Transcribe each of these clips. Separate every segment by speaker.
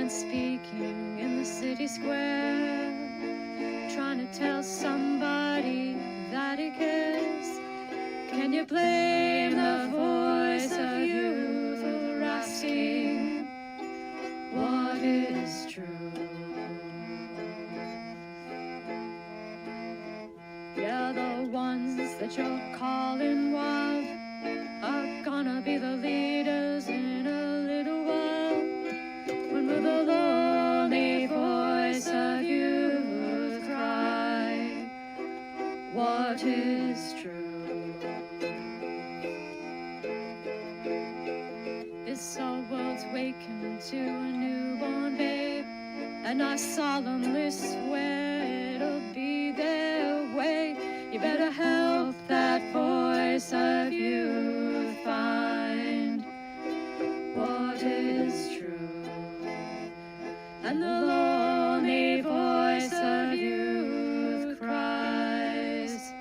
Speaker 1: man speaking in the city square, trying to tell somebody that he cares. Can you blame the voice of youth for asking what is true? Yeah, the ones that you're calling wild are gonna be the leaders in a little while, when will the lonely voice of youth cry what is true? This our world's waking to a newborn babe, and I solemnly swear it'll be their way. You better help that voice of youth find what is true. And the lonely voice of youth cries,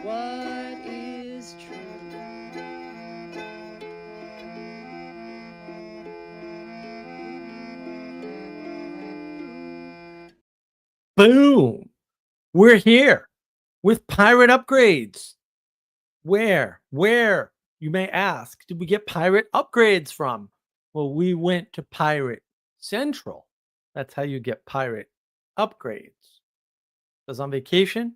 Speaker 1: what is true?
Speaker 2: Boom! We're here with pirate upgrades. Where, you may ask, did we get pirate upgrades from? Well, we went to Pirate Central. That's how you get pirate upgrades. I was on vacation,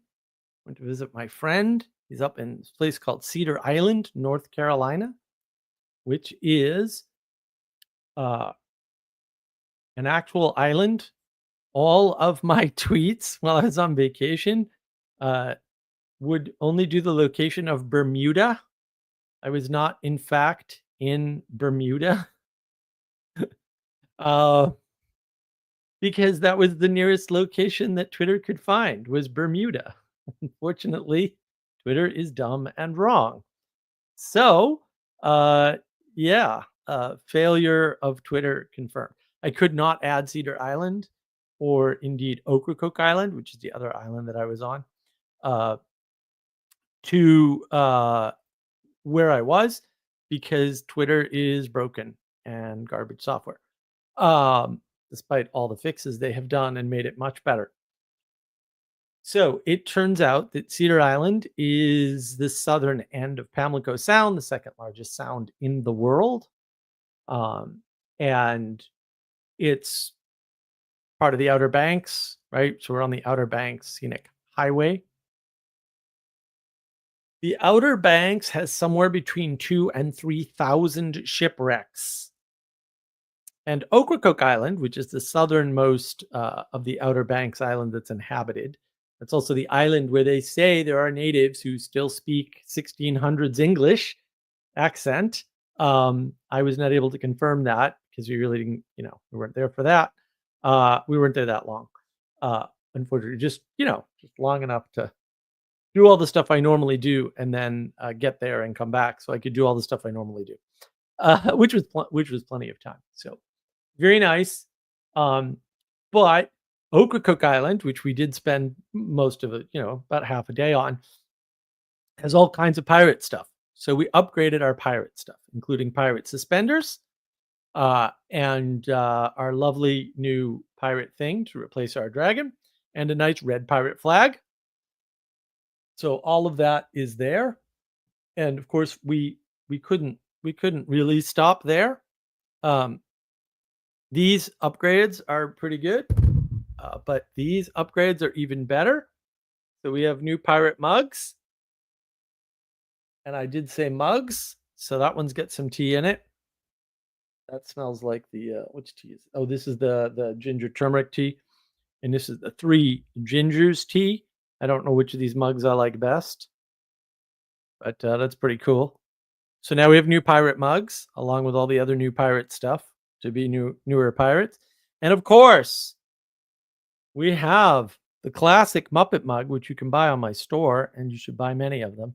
Speaker 2: went to visit my friend. He's up in this place called Cedar Island, North Carolina, which is an actual island. All of my tweets while I was on vacation would only do the location of Bermuda. I was not, in fact, in Bermuda. Because that was the nearest location that Twitter could find, was Bermuda. Unfortunately, Twitter is dumb and wrong. So, failure of Twitter confirmed. I could not add Cedar Island or indeed Ocracoke Island, which is the other island that I was on, to where I was, because Twitter is broken and garbage software, despite all the fixes they have done and made it much better. So it turns out that Cedar Island is the southern end of Pamlico Sound, the second largest sound in the world. And it's part of the Outer Banks, right? So we're on the Outer Banks Scenic Highway. The Outer Banks has somewhere between 2,000 and 3,000 shipwrecks. And Ocracoke Island, which is the southernmost of the Outer Banks island that's inhabited, that's also the island where they say there are natives who still speak 1600s English accent. I was not able to confirm that because we really didn't, we weren't there for that. We weren't there that long. Unfortunately, just long enough to do all the stuff I normally do and then get there and come back so I could do all the stuff I normally do, which was plenty of time. So very nice. But Ocracoke Island, which we did spend most of it, about half a day on, has all kinds of pirate stuff. So we upgraded our pirate stuff, including pirate suspenders and our lovely new pirate thing to replace our dragon, and a nice red pirate flag. So all of that is there. And of course, we couldn't really stop there. These upgrades are pretty good, but these upgrades are even better. So we have new pirate mugs. And I did say mugs, so that one's got some tea in it. That smells like the which tea is? Oh, this is the ginger turmeric tea, and this is the Three Gingers tea. I don't know which of these mugs I like best, but that's pretty cool. So now we have new pirate mugs, along with all the other new pirate stuff to be newer pirates, and of course, we have the classic Muppet mug, which you can buy on my store, and you should buy many of them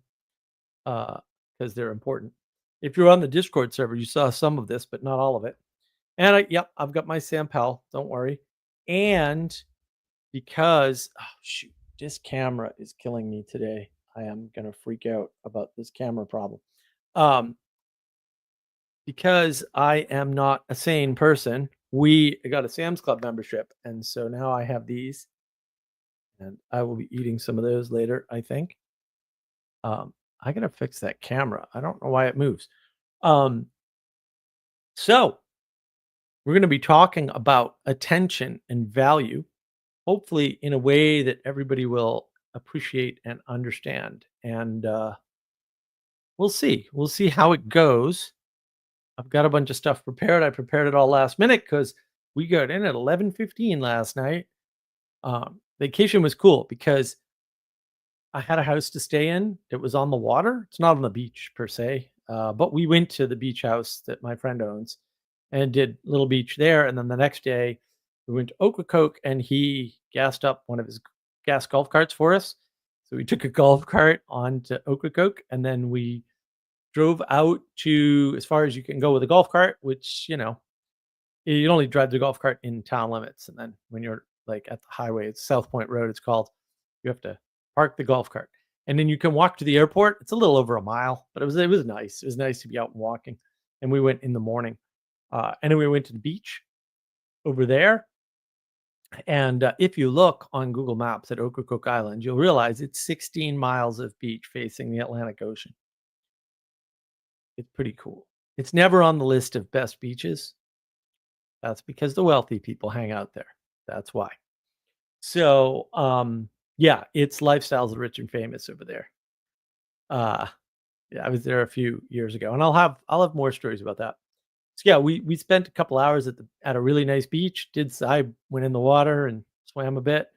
Speaker 2: because they're important. If you're on the Discord server, you saw some of this, but not all of it. And I've got my Sampel. Don't worry. And because this camera is killing me today. I am gonna freak out about this camera problem. Because I am not a sane person, we got a Sam's Club membership, and so now I have these, and I will be eating some of those later, I think. I gotta fix that camera. I don't know why it moves. Um, so we're gonna be talking about attention and value, hopefully in a way that everybody will appreciate and understand. And we'll see. We'll see how it goes. I've got a bunch of stuff prepared. I prepared it all last minute because we got in at 11:15 last night. Vacation was cool because I had a house to stay in that was on the water. It's not on the beach per se, but we went to the beach house that my friend owns and did Little Beach there. And then the next day, we went to Ocracoke and he gassed up one of his gas golf carts for us. So we took a golf cart onto Ocracoke and then we drove out to as far as you can go with a golf cart, which, you only drive the golf cart in town limits. And then when you're like at the highway, it's South Point Road, it's called, you have to park the golf cart. And then you can walk to the airport. It's a little over a mile, but it was nice. It was nice to be out and walking. And we went in the morning. And then we went to the beach over there. And if you look on Google Maps at Ocracoke Island, you'll realize it's 16 miles of beach facing the Atlantic Ocean. It's pretty cool. It's never on the list of best beaches. That's because the wealthy people hang out there. That's why. So, yeah, it's lifestyles of the rich and famous over there. Uh, yeah, I was there a few years ago, and I'll have more stories about that. So yeah, we spent a couple hours at a really nice beach. I went in the water and swam a bit.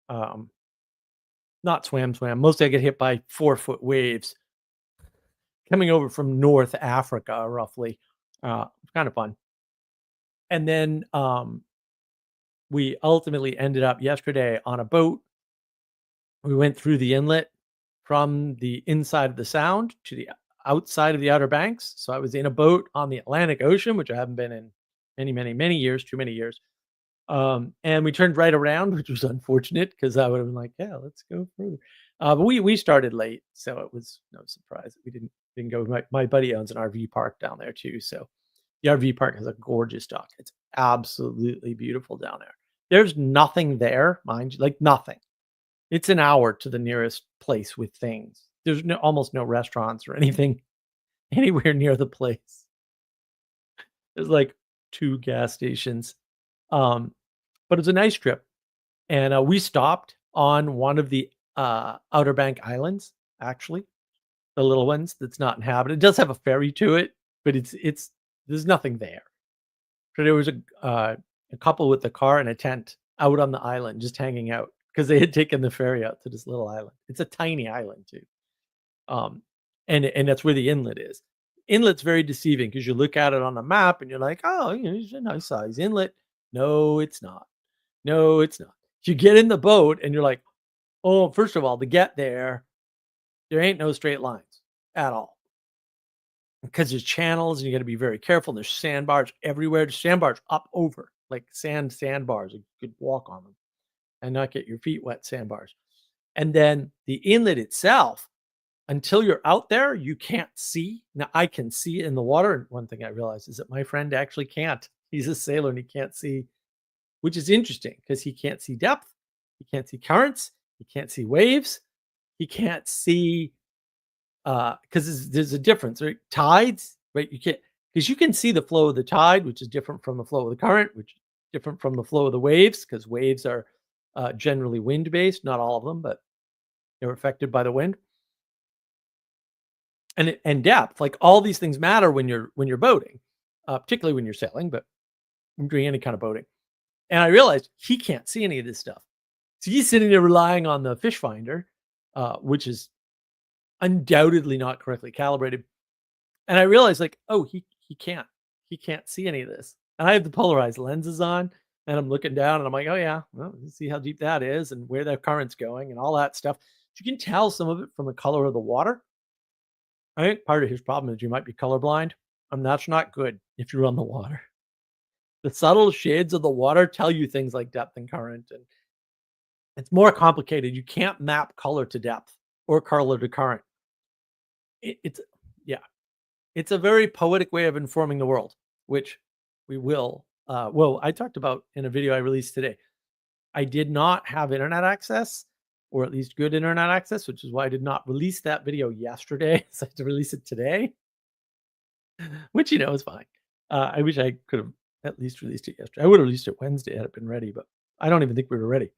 Speaker 2: Um, not swam. Mostly I get hit by 4-foot waves coming over from North Africa, roughly. Kind of fun. And then we ultimately ended up yesterday on a boat. We went through the inlet from the inside of the Sound to the outside of the Outer Banks. So I was in a boat on the Atlantic Ocean, which I haven't been in many, many, many years, too many years. And we turned right around, which was unfortunate because I would have been like, yeah, let's go further. But we started late, so it was no surprise that we didn't go. My buddy owns an RV park down there too, so the RV park has a gorgeous dock. It's absolutely beautiful down there. There's nothing there, mind you, like nothing. It's an hour to the nearest place with things. There's almost no restaurants or anything anywhere near the place. There's like 2 gas stations. But it's a nice trip. And we stopped on one of the Outer Bank islands, actually, the little ones that's not inhabited. It does have a ferry to it, but it's there's nothing there. So there was a couple with a car and a tent out on the island, just hanging out because they had taken the ferry out to this little island. It's a tiny island too, and that's where the inlet is. Inlet's very deceiving because you look at it on the map and you're like, oh, it's a nice size inlet. No, it's not. No, it's not. You get in the boat and you're like, oh, first of all, to get there ain't no straight lines at all because there's channels and you got to be very careful. There's sandbars everywhere. There's sandbars up over, like sandbars. You could walk on them and not get your feet wet. Sandbars, and then the inlet itself. Until you're out there, you can't see. Now I can see in the water. And one thing I realized is that my friend actually can't. He's a sailor and he can't see, which is interesting because he can't see depth, he can't see currents, he can't see waves, he can't see because there's a difference, right? Tides, right? You can't because you can see the flow of the tide, which is different from the flow of the current, which is different from the flow of the waves, because waves are generally wind based, not all of them, but they're affected by the wind. And depth, like all these things matter when you're boating, particularly when you're sailing, but doing any kind of boating. And I realized he can't see any of this stuff. So he's sitting there relying on the fish finder, which is undoubtedly not correctly calibrated. And I realized like, oh, he can't see any of this. And I have the polarized lenses on and I'm looking down and I'm like, oh yeah, well, let's see how deep that is and where the current's going and all that stuff. You can tell some of it from the color of the water. I think part of his problem is you might be colorblind. And that's not good if you're on the water. The subtle shades of the water tell you things like depth and current, and it's more complicated. You can't map color to depth or color to current. It's yeah, it's a very poetic way of informing the world, which we will Well, I talked about in a video I released today. I did not have internet access, or at least good internet access, which is why I did not release that video yesterday. So I had to release it today, which is fine. I wish I could have at least released it yesterday. I would have released it Wednesday had it been ready, but I don't even think we were ready.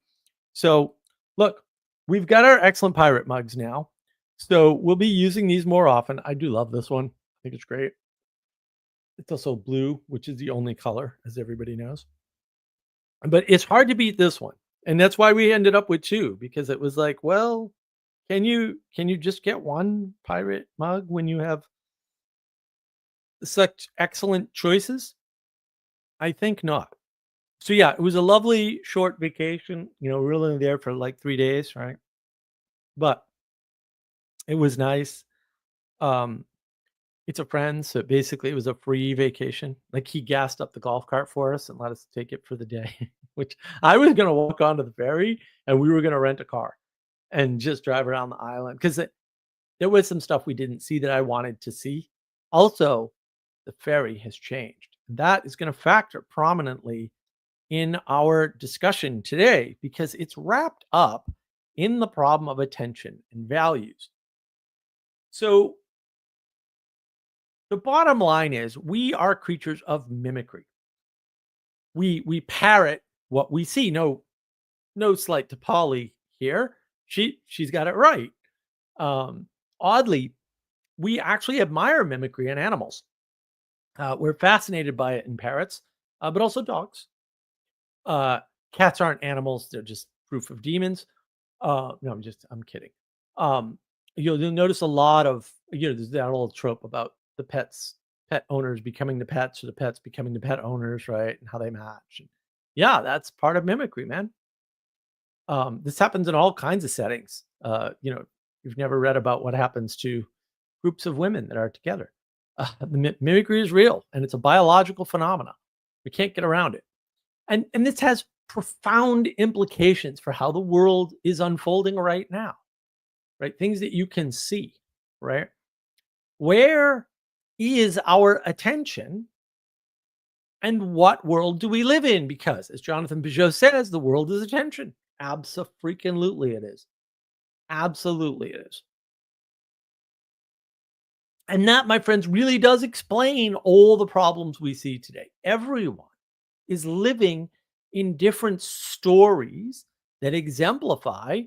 Speaker 2: So look, we've got our excellent pirate mugs now. So we'll be using these more often. I do love this one. I think it's great. It's also blue, which is the only color, as everybody knows. But it's hard to beat this one. And that's why we ended up with two, because it was like, well, can you just get one pirate mug when you have such excellent choices? I think not. So yeah, it was a lovely short vacation. We were only there for like 3 days, right? But it was nice. It's a friend, so basically it was a free vacation. Like, he gassed up the golf cart for us and let us take it for the day, which I was gonna walk onto the ferry and we were gonna rent a car and just drive around the island, 'cause there was some stuff we didn't see that I wanted to see. Also, the ferry has changed. That is gonna factor prominently in our discussion today, because it's wrapped up in the problem of attention and values. So the bottom line is, we are creatures of mimicry. We parrot what we see. No slight to Polly here. She's got it right. Oddly, we actually admire mimicry in animals. We're fascinated by it in parrots, but also dogs. Cats aren't animals; they're just proof of demons. No, I'm kidding. You'll notice a lot of there's that old trope about the pet owners becoming the pets, or the pets becoming the pet owners, right? And how they match. And yeah, that's part of mimicry, man. This happens in all kinds of settings. You've never read about what happens to groups of women that are together. Mimicry is real, and it's a biological phenomena. We can't get around it. And this has profound implications for how the world is unfolding right now, right? Things that you can see, right? Where is our attention, and what world do we live in? Because, as Jonathan Peugeot says, the world is attention. Abso-freaking-lutely it is. Absolutely it is. And that, my friends, really does explain all the problems we see today. Everyone is living in different stories that exemplify,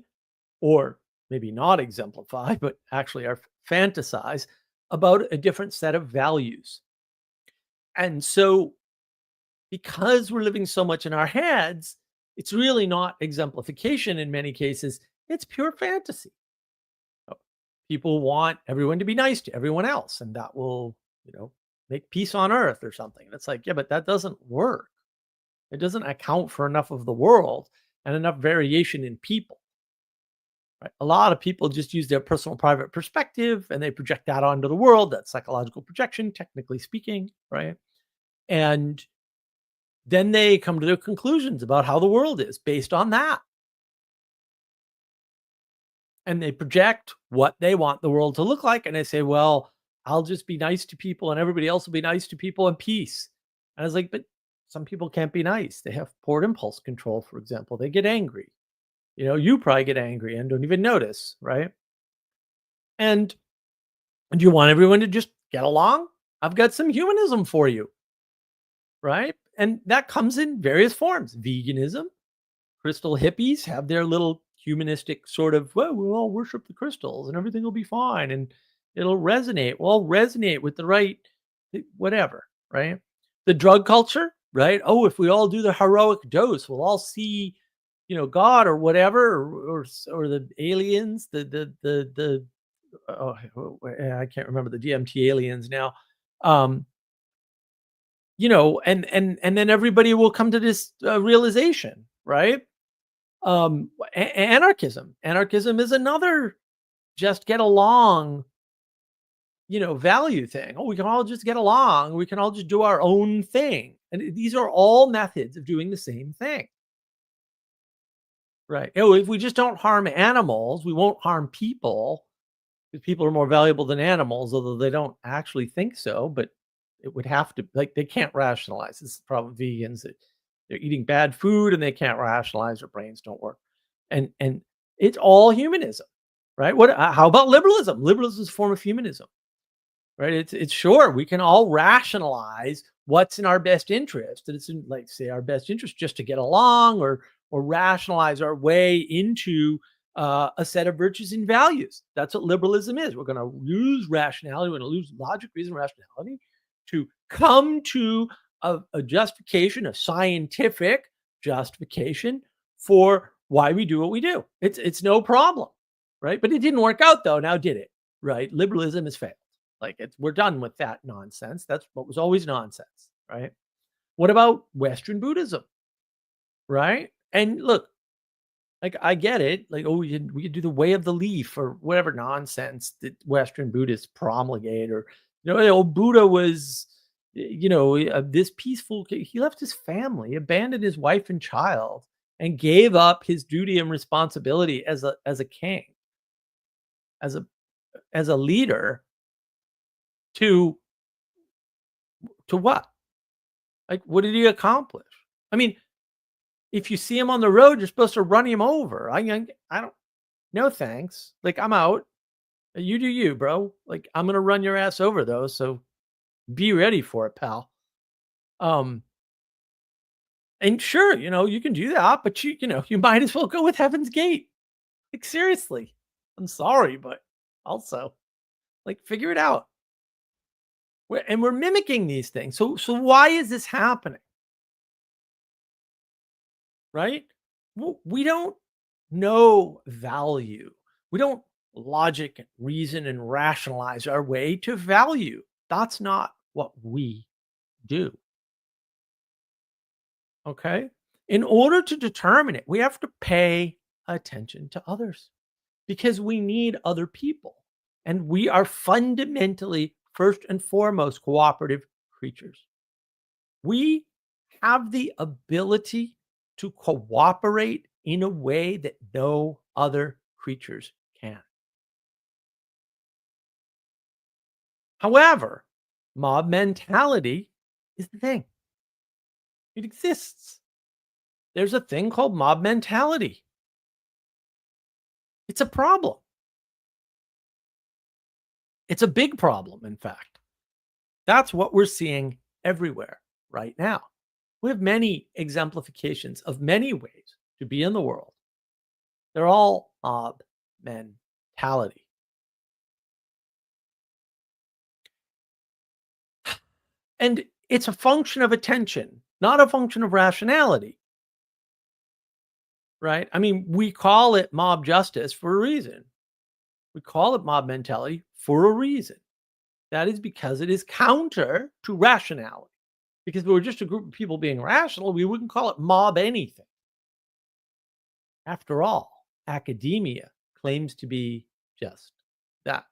Speaker 2: or maybe not exemplify, but actually are fantasize about a different set of values. And so, because we're living so much in our heads, it's really not exemplification in many cases, it's pure fantasy. People want everyone to be nice to everyone else, and that will, make peace on earth or something. And it's like, yeah, but that doesn't work. It doesn't account for enough of the world and enough variation in people. Right? A lot of people just use their personal private perspective and they project that onto the world. That's psychological projection, technically speaking, right? And then they come to their conclusions about how the world is based on that. And they project what they want the world to look like. And they say, well, I'll just be nice to people and everybody else will be nice to people in peace. And I was like, but some people can't be nice. They have poor impulse control, for example. They get angry. You probably get angry and don't even notice, right? And do you want everyone to just get along? I've got some humanism for you, right? And that comes in various forms. Veganism, crystal hippies have their little humanistic sort of, well, we'll all worship the crystals and everything will be fine and it'll resonate. We'll all resonate with the right, whatever, right? The drug culture, right? Oh, if we all do the heroic dose, we'll all see, God or whatever, or the aliens, I can't remember the DMT aliens now. And then everybody will come to this realization, right? Anarchism is another just get along, value thing. Oh, we can all just get along. We can all just do our own thing. And these are all methods of doing the same thing. Right. Oh, if we just don't harm animals, we won't harm people, because people are more valuable than animals, although they don't actually think so. But It would have to, like, they can't rationalize. This is the problem with vegans, that they're eating bad food and they can't rationalize, their brains don't work. And it's all humanism, right? What how about liberalism? Liberalism is a form of humanism, right? It's sure we can all rationalize what's in our best interest, that it's in, like, say, our best interest just to get along, or rationalize our way into a set of virtues and values. That's what liberalism is. We're going to use rationality, we're going to use logic, reason, rationality to come to a justification, a scientific justification for why we do what we do. It's no problem, right? But it didn't work out though. Now did it? Right? Liberalism has failed. Like, we're done with that nonsense. That's what was always nonsense, right? What about Western Buddhism, right? And look, like, I get it. Like, oh, we could do the way of the leaf or whatever nonsense that Western Buddhists promulgate, or Buddha was, this peaceful. He left his family, abandoned his wife and child, and gave up his duty and responsibility as a king, as a leader, to what? Like, what did he accomplish? I mean, if you see him on the road, you're supposed to run him over. I don't. No thanks. Like, I'm out. You do you, bro. Like, I'm gonna run your ass over though. So be ready for it, pal. And sure, you can do that, but you might as well go with Heaven's Gate. Like, seriously, I'm sorry, but also, like, figure it out. We're mimicking these things. So why is this happening? Right? We don't know value. We don't logic, reason, and rationalize our way to value. That's not what we do. Okay? In order to determine it, we have to pay attention to others, because we need other people. And we are fundamentally, first and foremost, cooperative creatures. We have the ability to cooperate in a way that no other creatures can. However, mob mentality is the thing. It exists. There's a thing called mob mentality. It's a problem. It's a big problem, in fact. That's what we're seeing everywhere right now. We have many exemplifications of many ways to be in the world. They're all mob mentality. And it's a function of attention, not a function of rationality. Right? I mean, we call it mob justice for a reason. We call it mob mentality for a reason. That is because it is counter to rationality. Because if we were just a group of people being rational, we wouldn't call it mob anything. After all, academia claims to be just that.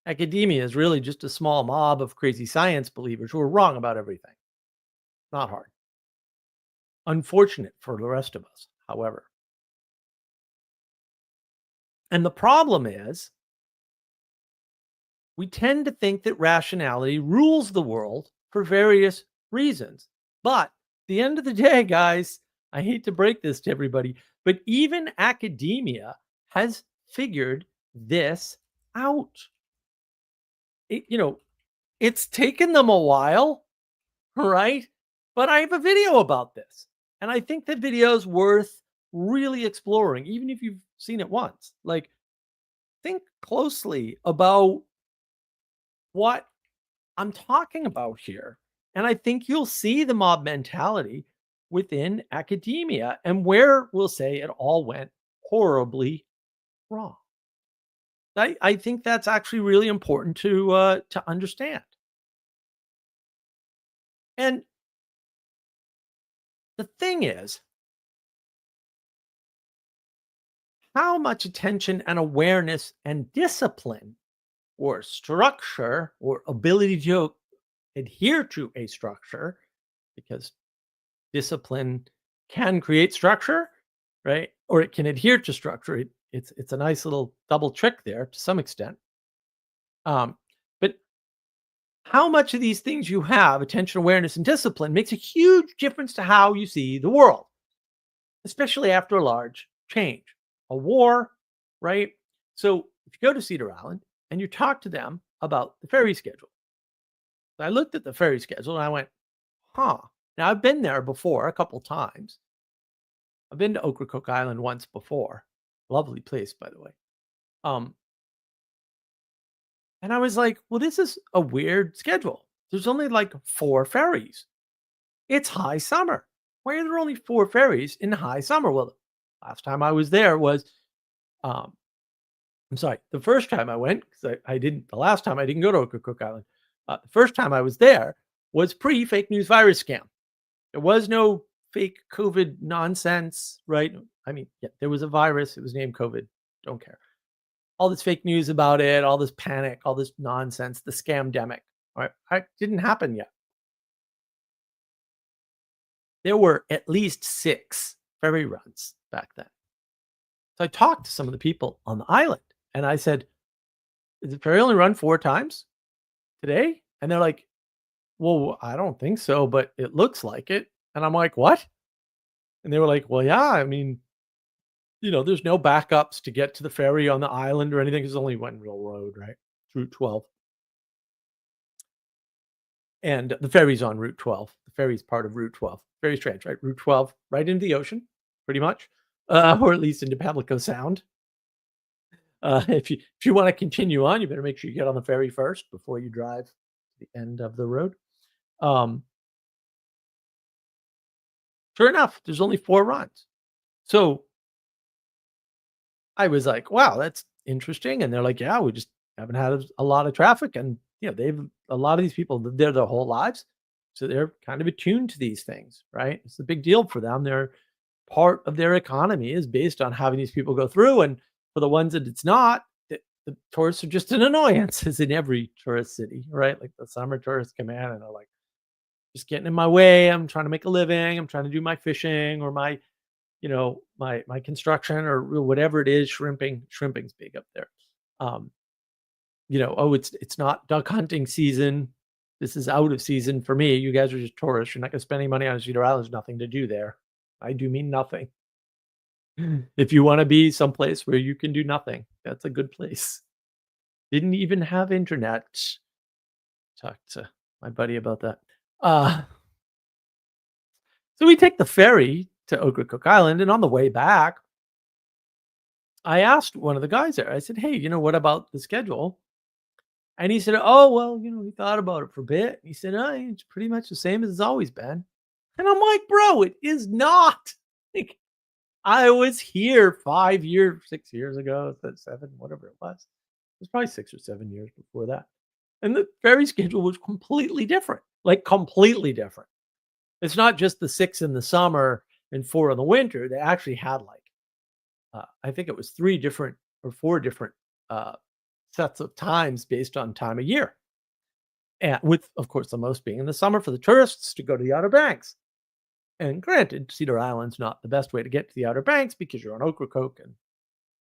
Speaker 2: Academia is really just a small mob of crazy science believers who are wrong about everything. Not hard. Unfortunate for the rest of us, however. And the problem is, we tend to think that rationality rules the world for various reasons. But at the end of the day, guys, I hate to break this to everybody, but even academia has figured this out. It's taken them a while, right? But I have a video about this, and I think the video is worth really exploring, even if you've seen it once. Like, think closely about what I'm talking about here. And I think you'll see the mob mentality within academia, and where we'll say it all went horribly wrong. I think that's actually really important to understand. And the thing is, how much attention and awareness and discipline, or structure, or ability to adhere to a structure, because discipline can create structure, right? Or it can adhere to structure. It's a nice little double trick there to some extent. But how much of these things you have, attention, awareness, and discipline, makes a huge difference to how you see the world, especially after a large change, a war, right? So if you go to Cedar Island and you talk to them about the ferry schedule, I looked at the ferry schedule and I went, huh. Now I've been there before a couple times. I've been to Ocracoke Island once before. Lovely place, by the way. Um, and I was like, well, this is a weird schedule. There's only like 4 ferries. It's high summer. Why are there only 4 ferries in high summer? Well, last time I was there was, um, I'm sorry, the first time I went, because I didn't, the last time I didn't go to Ocracoke Island. The first time I was there was pre fake news virus scam. There was no fake COVID nonsense, right? I mean, yeah, there was a virus. It was named COVID. Don't care. All this fake news about it, all this panic, all this nonsense, the scamdemic. Right? It didn't happen yet. There were at least 6 ferry runs back then. So I talked to some of the people on the island and I said, "Is the ferry only run 4 times today?" And they're like, "Well, I don't think so, but it looks like it." And I'm like, "What?" And they were like, "Well, yeah, I mean, there's no backups to get to the ferry on the island or anything. There's only one real road, right? It's Route 12. And the ferry's on Route 12. The ferry's part of Route 12. Very strange, right? Route 12, right into the ocean, pretty much, or at least into Pamlico Sound. If you want to continue on, you better make sure you get on the ferry first before you drive to the end of the road. Um, sure enough, there's only 4 runs. So I was like, "Wow, that's interesting." And they're like, "Yeah, we just haven't had a lot of traffic." And they've a lot of these people lived there their whole lives, so they're kind of attuned to these things, right? It's a big deal for them. They're part of their economy is based on having these people go through. And for the ones that it's not, the tourists are just an annoyance, as in every tourist city, right? Like the summer tourists come in and they're like, just getting in my way. I'm trying to make a living. I'm trying to do my fishing or my my construction or whatever it is. Shrimping's big up there. um oh, it's not duck hunting season. This is out of season for me. You guys are just tourists. You're not going to spend any money on Cedar Island. There's nothing to do there. I do mean nothing. If you want to be someplace where you can do nothing, that's a good place. Didn't even have internet. Talked to my buddy about that. So we take the ferry to Ocracoke Island, and on the way back, I asked one of the guys there. I said, "Hey, what about the schedule?" And he said, "Oh, well, he thought about it for a bit." He said, "It's pretty much the same as it's always been." And I'm like, "Bro, it is not." Like, I was here 5 years, 6 years ago, 7, whatever it was. It was probably 6 or 7 years before that. And the ferry schedule was completely different, like completely different. It's not just the 6 in the summer and 4 in the winter. They actually had like, I think it was 3 different or 4 different uh, sets of times based on time of year. And with, of course, the most being in the summer for the tourists to go to the Outer Banks. And granted, Cedar Island's not the best way to get to the Outer Banks because you're on Ocracoke and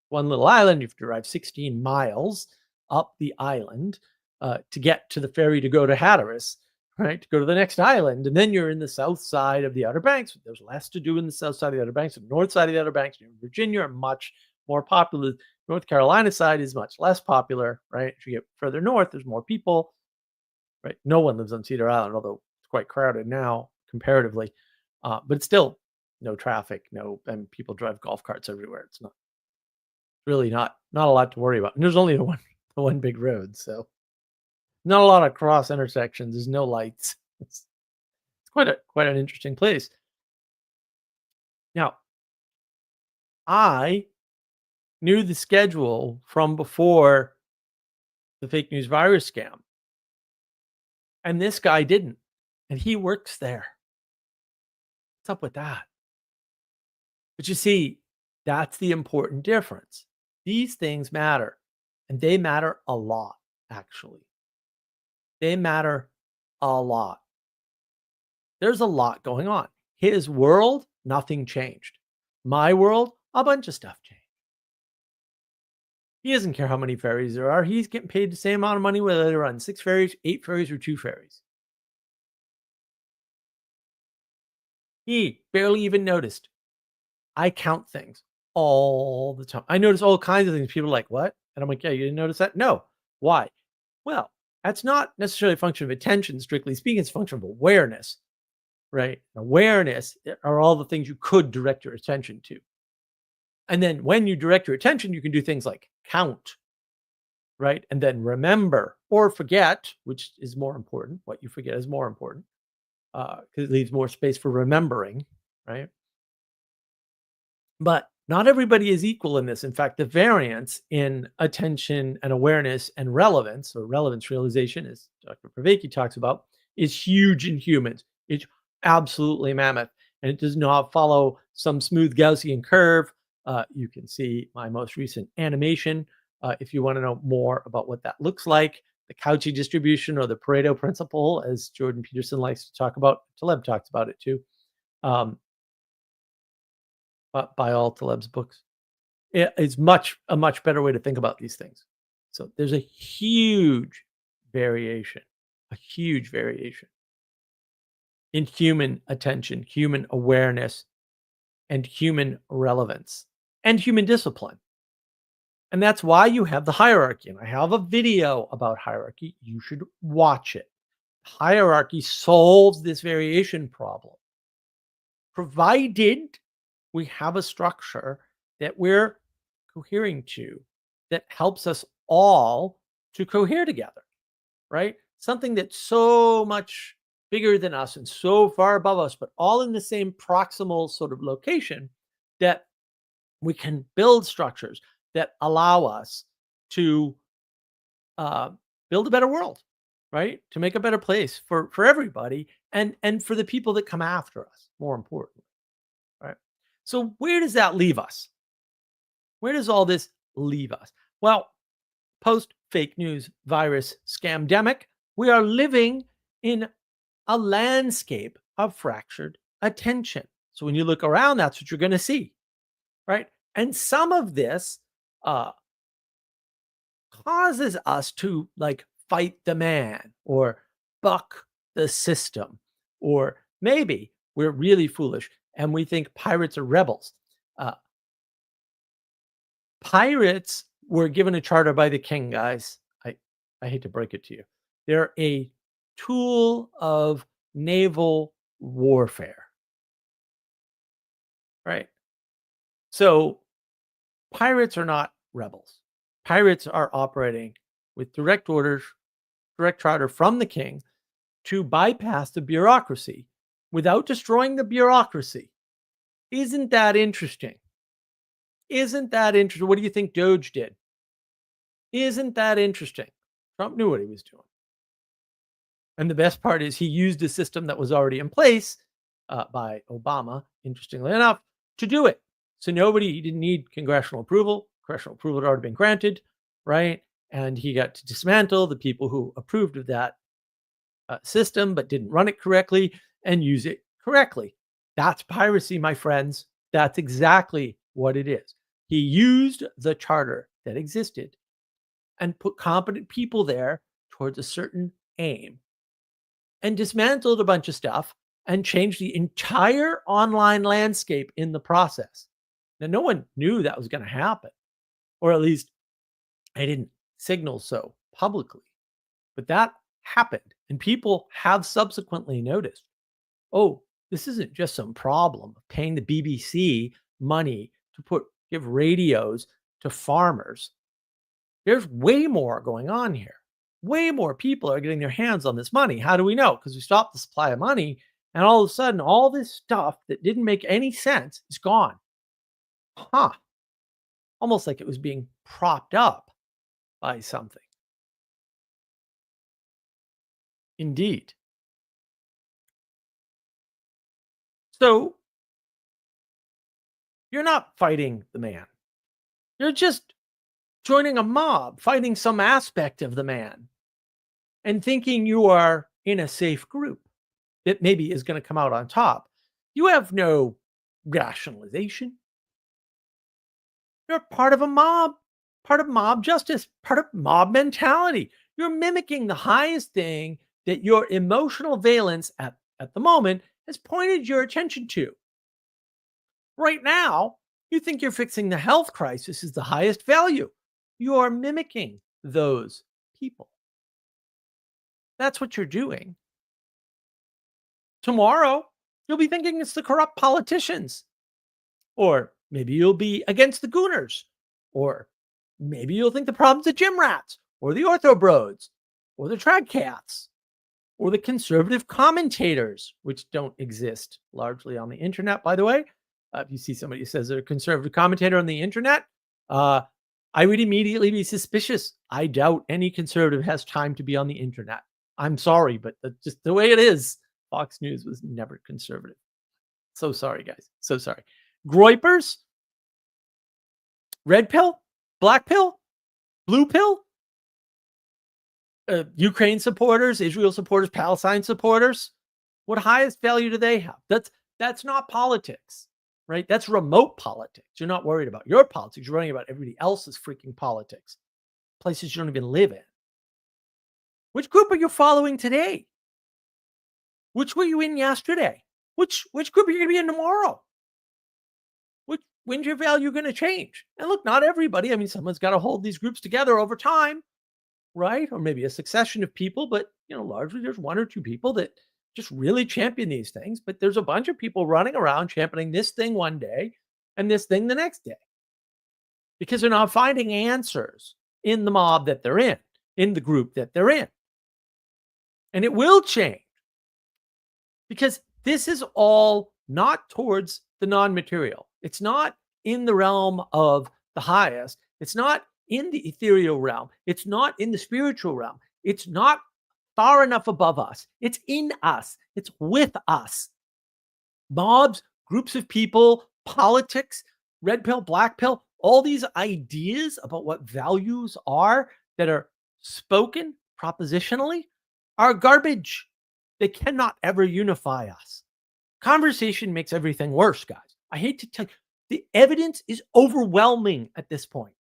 Speaker 2: one little island. You have to drive 16 miles up the island to get to the ferry to go to Hatteras, right? To go to the next island. And then you're in the south side of the Outer Banks. There's less to do in the south side of the Outer Banks. The north side of the Outer Banks, Virginia, are much more popular. North Carolina side is much less popular, right? As you get further north, there's more people, right? No one lives on Cedar Island, although it's quite crowded now comparatively. But it's still no traffic, and people drive golf carts everywhere. It's not really not a lot to worry about. And there's only the one big road, so not a lot of cross intersections. There's no lights. It's quite an interesting place. Now, I knew the schedule from before the fake news virus scam, and this guy didn't, and he works there. What's up with that? But you see, that's the important difference. These things matter, and they matter a lot, actually. They matter a lot. There's a lot going on. His world, nothing changed. My world, a bunch of stuff changed. He doesn't care how many ferries there are. He's getting paid the same amount of money whether they run 6 ferries, 8 ferries, or 2 ferries. He barely even noticed. I count things all the time. I notice all kinds of things. People are like, "What?" And I'm like, "Yeah, you didn't notice that?" "No." "Why?" Well, that's not necessarily a function of attention, strictly speaking. It's a function of awareness, right? Awareness are all the things you could direct your attention to. And then when you direct your attention, you can do things like count, right? And then remember or forget, which is more important. What you forget is more important because it leaves more space for remembering, right? But not everybody is equal in this. In fact, the variance in attention and awareness and relevance, or relevance realization, as Dr. Pravecki talks about, is huge in humans. It's absolutely mammoth. And it does not follow some smooth Gaussian curve. You can see my most recent animation if you want to know more about what that looks like. The Cauchy distribution, or the Pareto principle, as Jordan Peterson likes to talk about. Taleb talks about it too. Buy all Taleb's books. It's a much better way to think about these things. So there's a huge variation in human attention, human awareness, and human relevance, and human discipline. And that's why you have the hierarchy. And I have a video about hierarchy. You should watch it. Hierarchy solves this variation problem, provided we have a structure that we're cohering to that helps us all to cohere together, right? Something that's so much bigger than us and so far above us, but all in the same proximal sort of location, that we can build structures that allow us to build a better world, right? To make a better place for everybody, and for the people that come after us, more importantly, right? So where does that leave us? Where does all this leave us? Well, post fake news virus scamdemic, we are living in a landscape of fractured attention. So when you look around, that's what you're going to see, right? And some of this causes us to like fight the man or buck the system, or maybe we're really foolish and we think pirates are rebels. Uh, Pirates were given a charter by the king, guys. I hate to break it to you. They're a tool of naval warfare, right? So pirates are not rebels. Pirates are operating with direct orders, direct charter from the king to bypass the bureaucracy without destroying the bureaucracy. Isn't that interesting? Isn't that interesting? What do you think Doge did? Isn't that interesting? Trump knew what he was doing. And the best part is he used a system that was already in place by Obama, interestingly enough, to do it. So he didn't need congressional approval. Congressional approval had already been granted, right? And he got to dismantle the people who approved of that system but didn't run it correctly and use it correctly. That's piracy, my friends. That's exactly what it is. He used the charter that existed and put competent people there towards a certain aim, and dismantled a bunch of stuff and changed the entire online landscape in the process. Now, no one knew that was going to happen, or at least I didn't signal so publicly, but that happened. And people have subsequently noticed, oh, this isn't just some problem of paying the BBC money to give radios to farmers. There's way more going on here. Way more people are getting their hands on this money. How do we know? Because we stopped the supply of money, and all of a sudden, all this stuff that didn't make any sense is gone. Huh. Almost like it was being propped up by something. Indeed. So, you're not fighting the man. You're just joining a mob, fighting some aspect of the man, and thinking you are in a safe group that maybe is going to come out on top. You have no rationalization. You're part of a mob. part of mob justice, part of mob mentality. You're mimicking the highest thing that your emotional valence at the moment has pointed your attention to. Right now, you think you're fixing the health crisis is the highest value. You are mimicking those people. That's what you're doing. Tomorrow, you'll be thinking it's the corrupt politicians. Or maybe you'll be against the Gooners. Or maybe you'll think the problem's the gym rats, or the ortho bros, or the trad cats, or the conservative commentators, which don't exist largely on the internet, by the way. If you see somebody who says they're a conservative commentator on the internet, I would immediately be suspicious. I doubt any conservative has time to be on the internet. I'm sorry, but that's just the way it is. Fox News was never conservative. So sorry, guys. So sorry. Groypers? Red pill? Black pill? Blue pill? Ukraine supporters, Israel supporters, Palestine supporters? What highest value do they have? That's not politics, right? That's remote politics. You're not worried about your politics. You're worrying about everybody else's freaking politics. Places you don't even live in. Which group are you following today? Which were you in yesterday? Which group are you going to be in tomorrow? When's your value going to change? And look, not everybody. I mean, someone's got to hold these groups together over time, right? Or maybe a succession of people, but largely there's one or two people that just really champion these things. But there's a bunch of people running around championing this thing one day and this thing the next day, because they're not finding answers in the mob that they're in the group that they're in. And it will change, because this is all not towards the non-material. It's not in the realm of the highest. It's not in the ethereal realm. It's not in the spiritual realm. It's not far enough above us. It's in us. It's with us. Mobs, groups of people, politics, red pill, black pill, all these ideas about what values are that are spoken propositionally are garbage. They cannot ever unify us. Conversation makes everything worse, guys. I hate to tell you, the evidence is overwhelming at this point.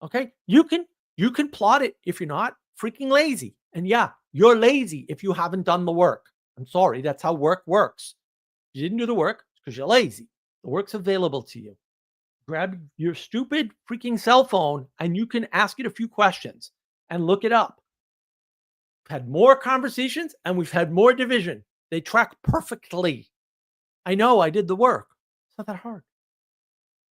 Speaker 2: Okay? You can plot it if you're not freaking lazy. And yeah, you're lazy if you haven't done the work. I'm sorry, that's how work works. You didn't do the work because you're lazy. The work's available to you. Grab your stupid freaking cell phone and you can ask it a few questions and look it up. We've had more conversations and we've had more division. They track perfectly. I know I did the work. It's not that hard.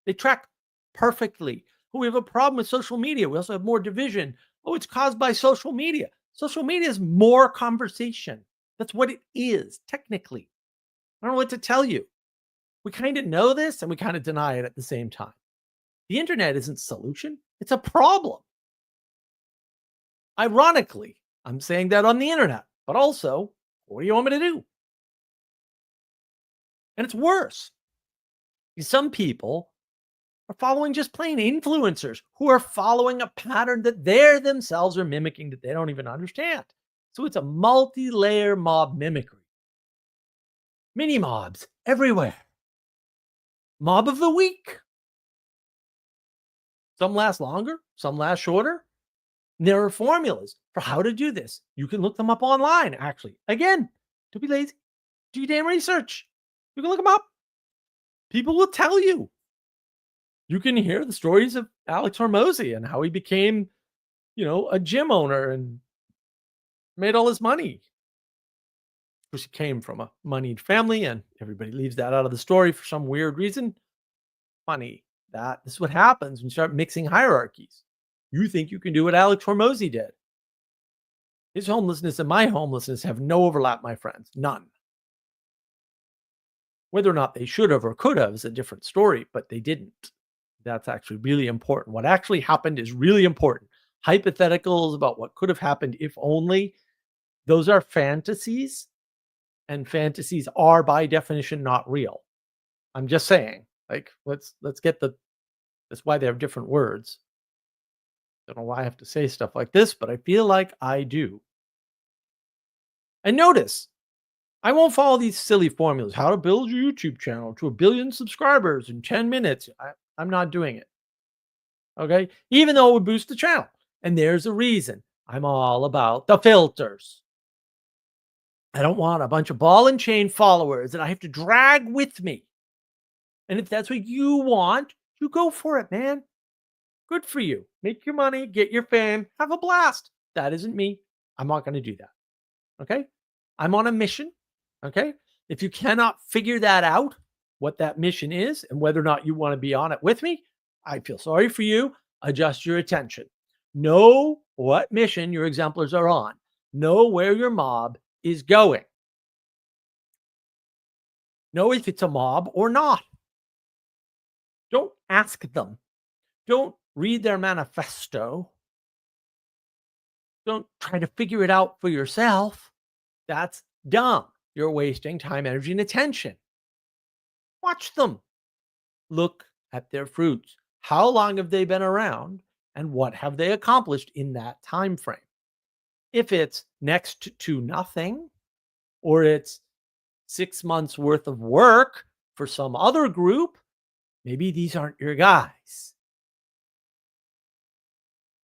Speaker 2: They track perfectly. We have a problem with social media. We also have more division. Oh, it's caused by social media. Social media is more conversation. That's what it is, technically. I don't know what to tell you. We kind of know this and we kind of deny it at the same time. The internet isn't a solution. It's a problem. Ironically, I'm saying that on the internet, but also, what do you want me to do? And it's worse. Some people are following just plain influencers who are following a pattern that they themselves are mimicking that they don't even understand. So it's a multi-layer mob mimicry. Mini mobs everywhere. Mob of the week. Some last longer, some last shorter. There are formulas for how to do this. You can look them up online, actually. Again, don't be lazy. Do your damn research. You can look them up. People will tell you. You can hear the stories of Alex Hormozi and how he became, a gym owner and made all his money. Of course, he came from a moneyed family, and everybody leaves that out of the story for some weird reason. Funny. This is what happens when you start mixing hierarchies. You think you can do what Alex Hormozi did. His homelessness and my homelessness have no overlap, my friends. None. Whether or not they should have or could have is a different story, but they didn't. That's actually really important. What actually happened is really important. Hypotheticals about what could have happened if only, those are fantasies, and fantasies are by definition not real. I'm just saying, let's get that's why they have different words. I don't know why I have to say stuff like this, but I feel like I do. And notice, I won't follow these silly formulas. How to build your YouTube channel to 1 billion subscribers in 10 minutes. I'm not doing it. Okay. Even though it would boost the channel. And there's a reason. I'm all about the filters. I don't want a bunch of ball and chain followers that I have to drag with me. And if that's what you want, you go for it, man. Good for you. Make your money, get your fame, have a blast. That isn't me. I'm not going to do that. Okay. I'm on a mission. Okay. If you cannot figure that out, what that mission is and whether or not you want to be on it with me, I feel sorry for you. Adjust your attention. Know what mission your exemplars are on. Know where your mob is going. Know if it's a mob or not. Don't ask them. Don't read their manifesto. Don't try to figure it out for yourself. That's dumb. You're wasting time, energy, and attention. Watch them. Look at their fruits. How long have they been around and what have they accomplished in that time frame? If it's next to nothing or it's 6 months worth of work for some other group, maybe these aren't your guys.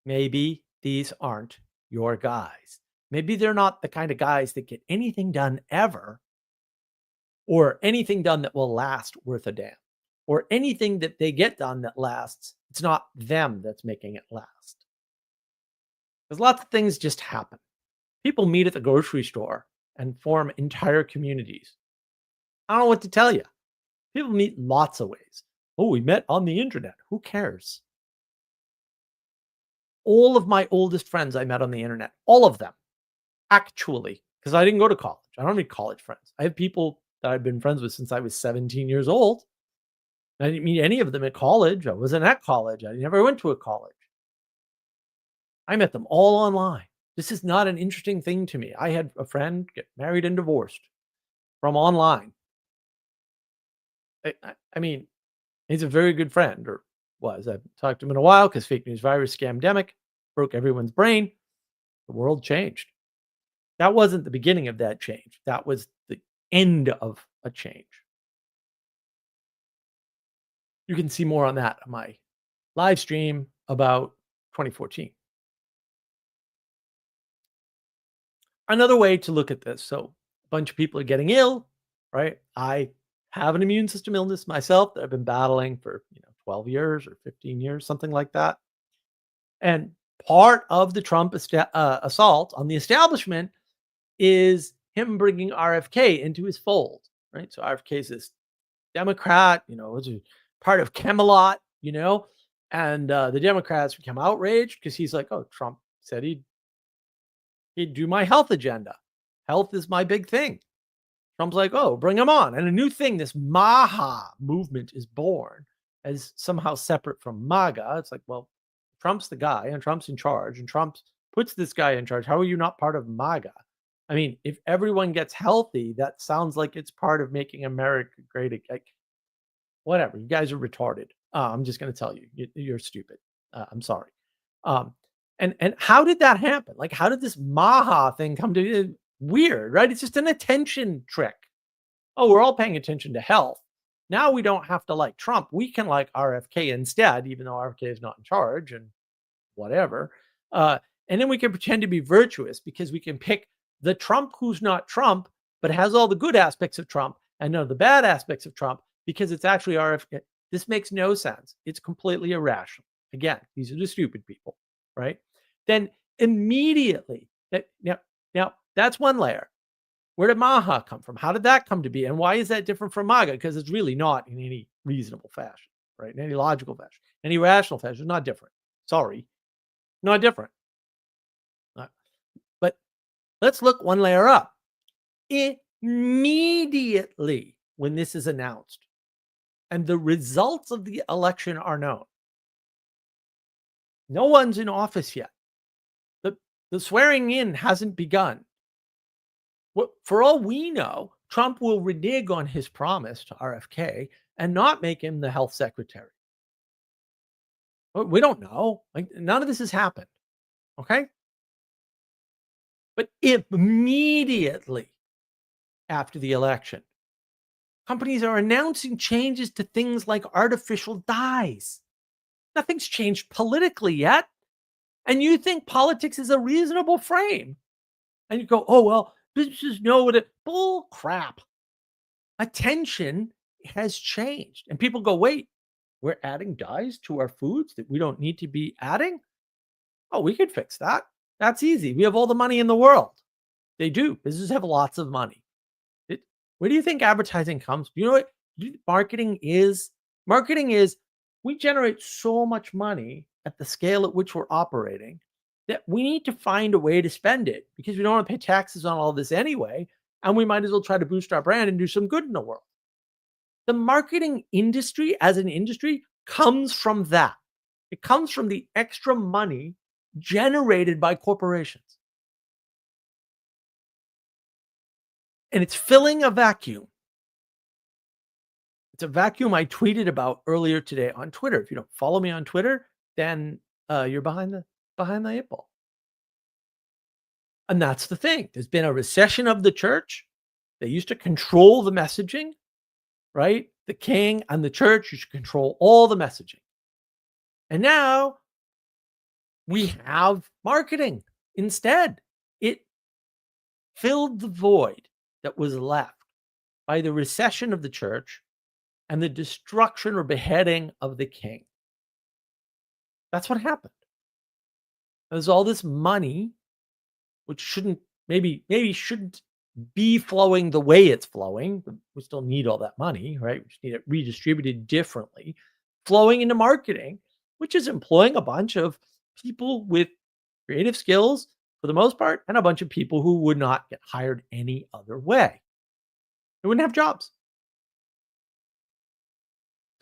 Speaker 2: Maybe these aren't your guys. Maybe they're not the kind of guys that get anything done ever or anything done that will last worth a damn or anything that they get done that lasts. It's not them that's making it last. Because lots of things just happen. People meet at the grocery store and form entire communities. I don't know what to tell you. People meet lots of ways. Oh, we met on the internet. Who cares? All of my oldest friends I met on the internet, all of them, actually, because I didn't go to college. I don't have any college friends. I have people that I've been friends with since I was 17 years old. I didn't meet any of them at college. I wasn't at college. I never went to a college. I met them all online. This is not an interesting thing to me. I had a friend get married and divorced from online. I mean, he's a very good friend, or was. I've talked to him in a while because fake news virus scamdemic broke everyone's brain. The world changed. That wasn't the beginning of that change. That was the end of a change. You can see more on that on my live stream about 2014. Another way to look at this. So a bunch of people are getting ill, right? I have an immune system illness myself that I've been battling for 12 years or 15 years, something like that. And part of the Trump assault on the establishment is him bringing RFK into his fold, right? So RFK is this Democrat, was a part of Camelot, and the Democrats become outraged because he's like, oh, Trump said he'd do my health agenda. Health is my big thing. Trump's like, oh, bring him on. And a new thing, this Maha movement is born as somehow separate from MAGA. It's like, well, Trump's the guy and Trump's in charge and Trump puts this guy in charge. How are you not part of MAGA? I mean, if everyone gets healthy, that sounds like it's part of making America great again. Whatever. You guys are retarded. I'm just going to tell you, you're stupid. I'm sorry. And how did that happen? Like, how did this Maha thing come to weird, right? It's just an attention trick. Oh, we're all paying attention to health. Now we don't have to like Trump. We can like RFK instead, even though RFK is not in charge and whatever. And then we can pretend to be virtuous because we can pick the Trump who's not Trump, but has all the good aspects of Trump and none of the bad aspects of Trump because it's actually RFK. This makes no sense. It's completely irrational. Again, these are the stupid people, right? Then immediately, now that's one layer. Where did Maha come from? How did that come to be? And why is that different from MAGA? Because it's really not in any reasonable fashion, right? In any logical fashion, any rational fashion, it's not different. Sorry, not different. But let's look one layer up. Immediately when this is announced and the results of the election are known, no one's in office yet. The swearing in hasn't begun. Well, for all we know, Trump will renege on his promise to RFK and not make him the health secretary. We don't know. Like, none of this has happened. Okay. But immediately after the election, companies are announcing changes to things like artificial dyes. Nothing's changed politically yet. And you think politics is a reasonable frame. And you go, oh, well, businesses know what it, bull crap. Attention has changed. And people go, wait, we're adding dyes to our foods that we don't need to be adding? Oh, we could fix that. That's easy. We have all the money in the world. They do. Businesses have lots of money. Where do you think advertising comes? You know what marketing is? Marketing is we generate so much money at the scale at which we're operating that we need to find a way to spend it because we don't want to pay taxes on all this anyway. And we might as well try to boost our brand and do some good in the world. The marketing industry as an industry comes from that. It comes from the extra money generated by corporations. And it's filling a vacuum. It's a vacuum I tweeted about earlier today on Twitter. If you don't follow me on Twitter, then you're behind the eight ball. And that's the thing. There's been a recession of the church. They used to control the messaging, right? The king and the church used to control all the messaging. And now we have marketing instead. It filled the void that was left by the recession of the church and the destruction or beheading of the king. That's what happened. There's all this money, which shouldn't maybe shouldn't be flowing the way it's flowing. We still need all that money, right? We just need it redistributed differently, flowing into marketing, which is employing a bunch of people with creative skills for the most part, and a bunch of people who would not get hired any other way. They wouldn't have jobs.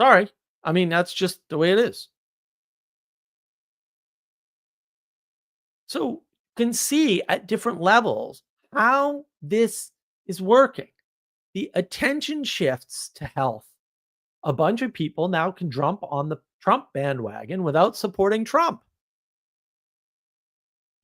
Speaker 2: Sorry. I mean, that's just the way it is. So you can see at different levels how this is working. The attention shifts to health. A bunch of people now can jump on the Trump bandwagon without supporting Trump.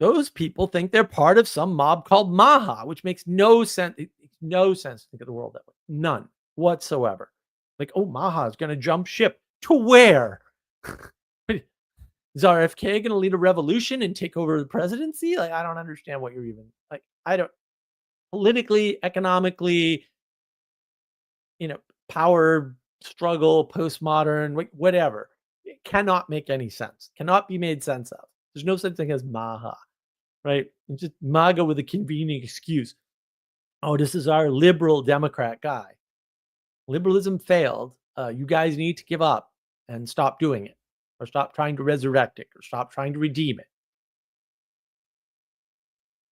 Speaker 2: Those people think they're part of some mob called Maha, which makes no sense. It makes no sense to think of the world that way. None whatsoever. Like, oh, Maha is going to jump ship to where? Is RFK going to lead a revolution and take over the presidency? Like, I don't understand what you're even like. I don't politically, economically, power struggle, postmodern, whatever. It cannot make any sense. Cannot be made sense of. There's no such thing as Maha, right? It's just MAGA with a convenient excuse. Oh, this is our liberal Democrat guy. Liberalism failed. You guys need to give up and stop doing it, or stop trying to resurrect it, or stop trying to redeem it.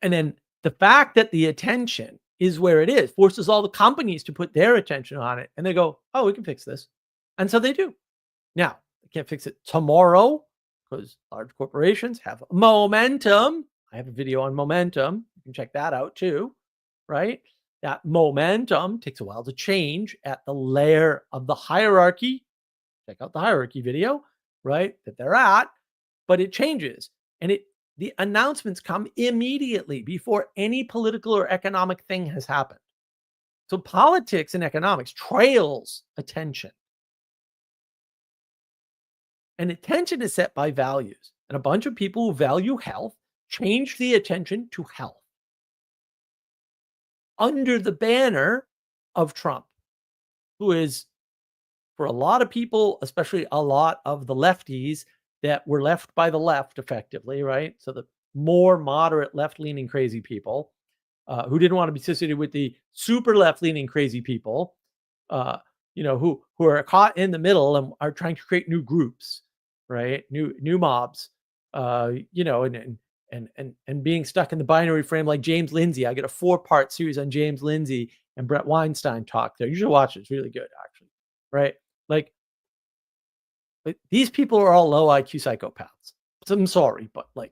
Speaker 2: And then the fact that the attention is where it is forces all the companies to put their attention on it. And they go, oh, we can fix this. And so they do. Now, they can't fix it tomorrow because large corporations have momentum. I have a video on momentum. You can check that out too, right? That momentum takes a while to change at the layer of the hierarchy. Check out the hierarchy video, right? That they're at, but it changes. And the announcements come immediately before any political or economic thing has happened. So politics and economics trails attention. And attention is set by values. And a bunch of people who value health change the attention to health under the banner of Trump, who is, for a lot of people, especially a lot of the lefties that were left by the left effectively, right? So the more moderate left-leaning crazy people who didn't want to be associated with the super left-leaning crazy people, who are caught in the middle and are trying to create new groups, right? New mobs, and being stuck in the binary frame like James Lindsay. I get a 4-part series on James Lindsay and Brett Weinstein talk there. You should watch it. It's really good, actually, right? Like these people are all low IQ psychopaths. So I'm sorry, but like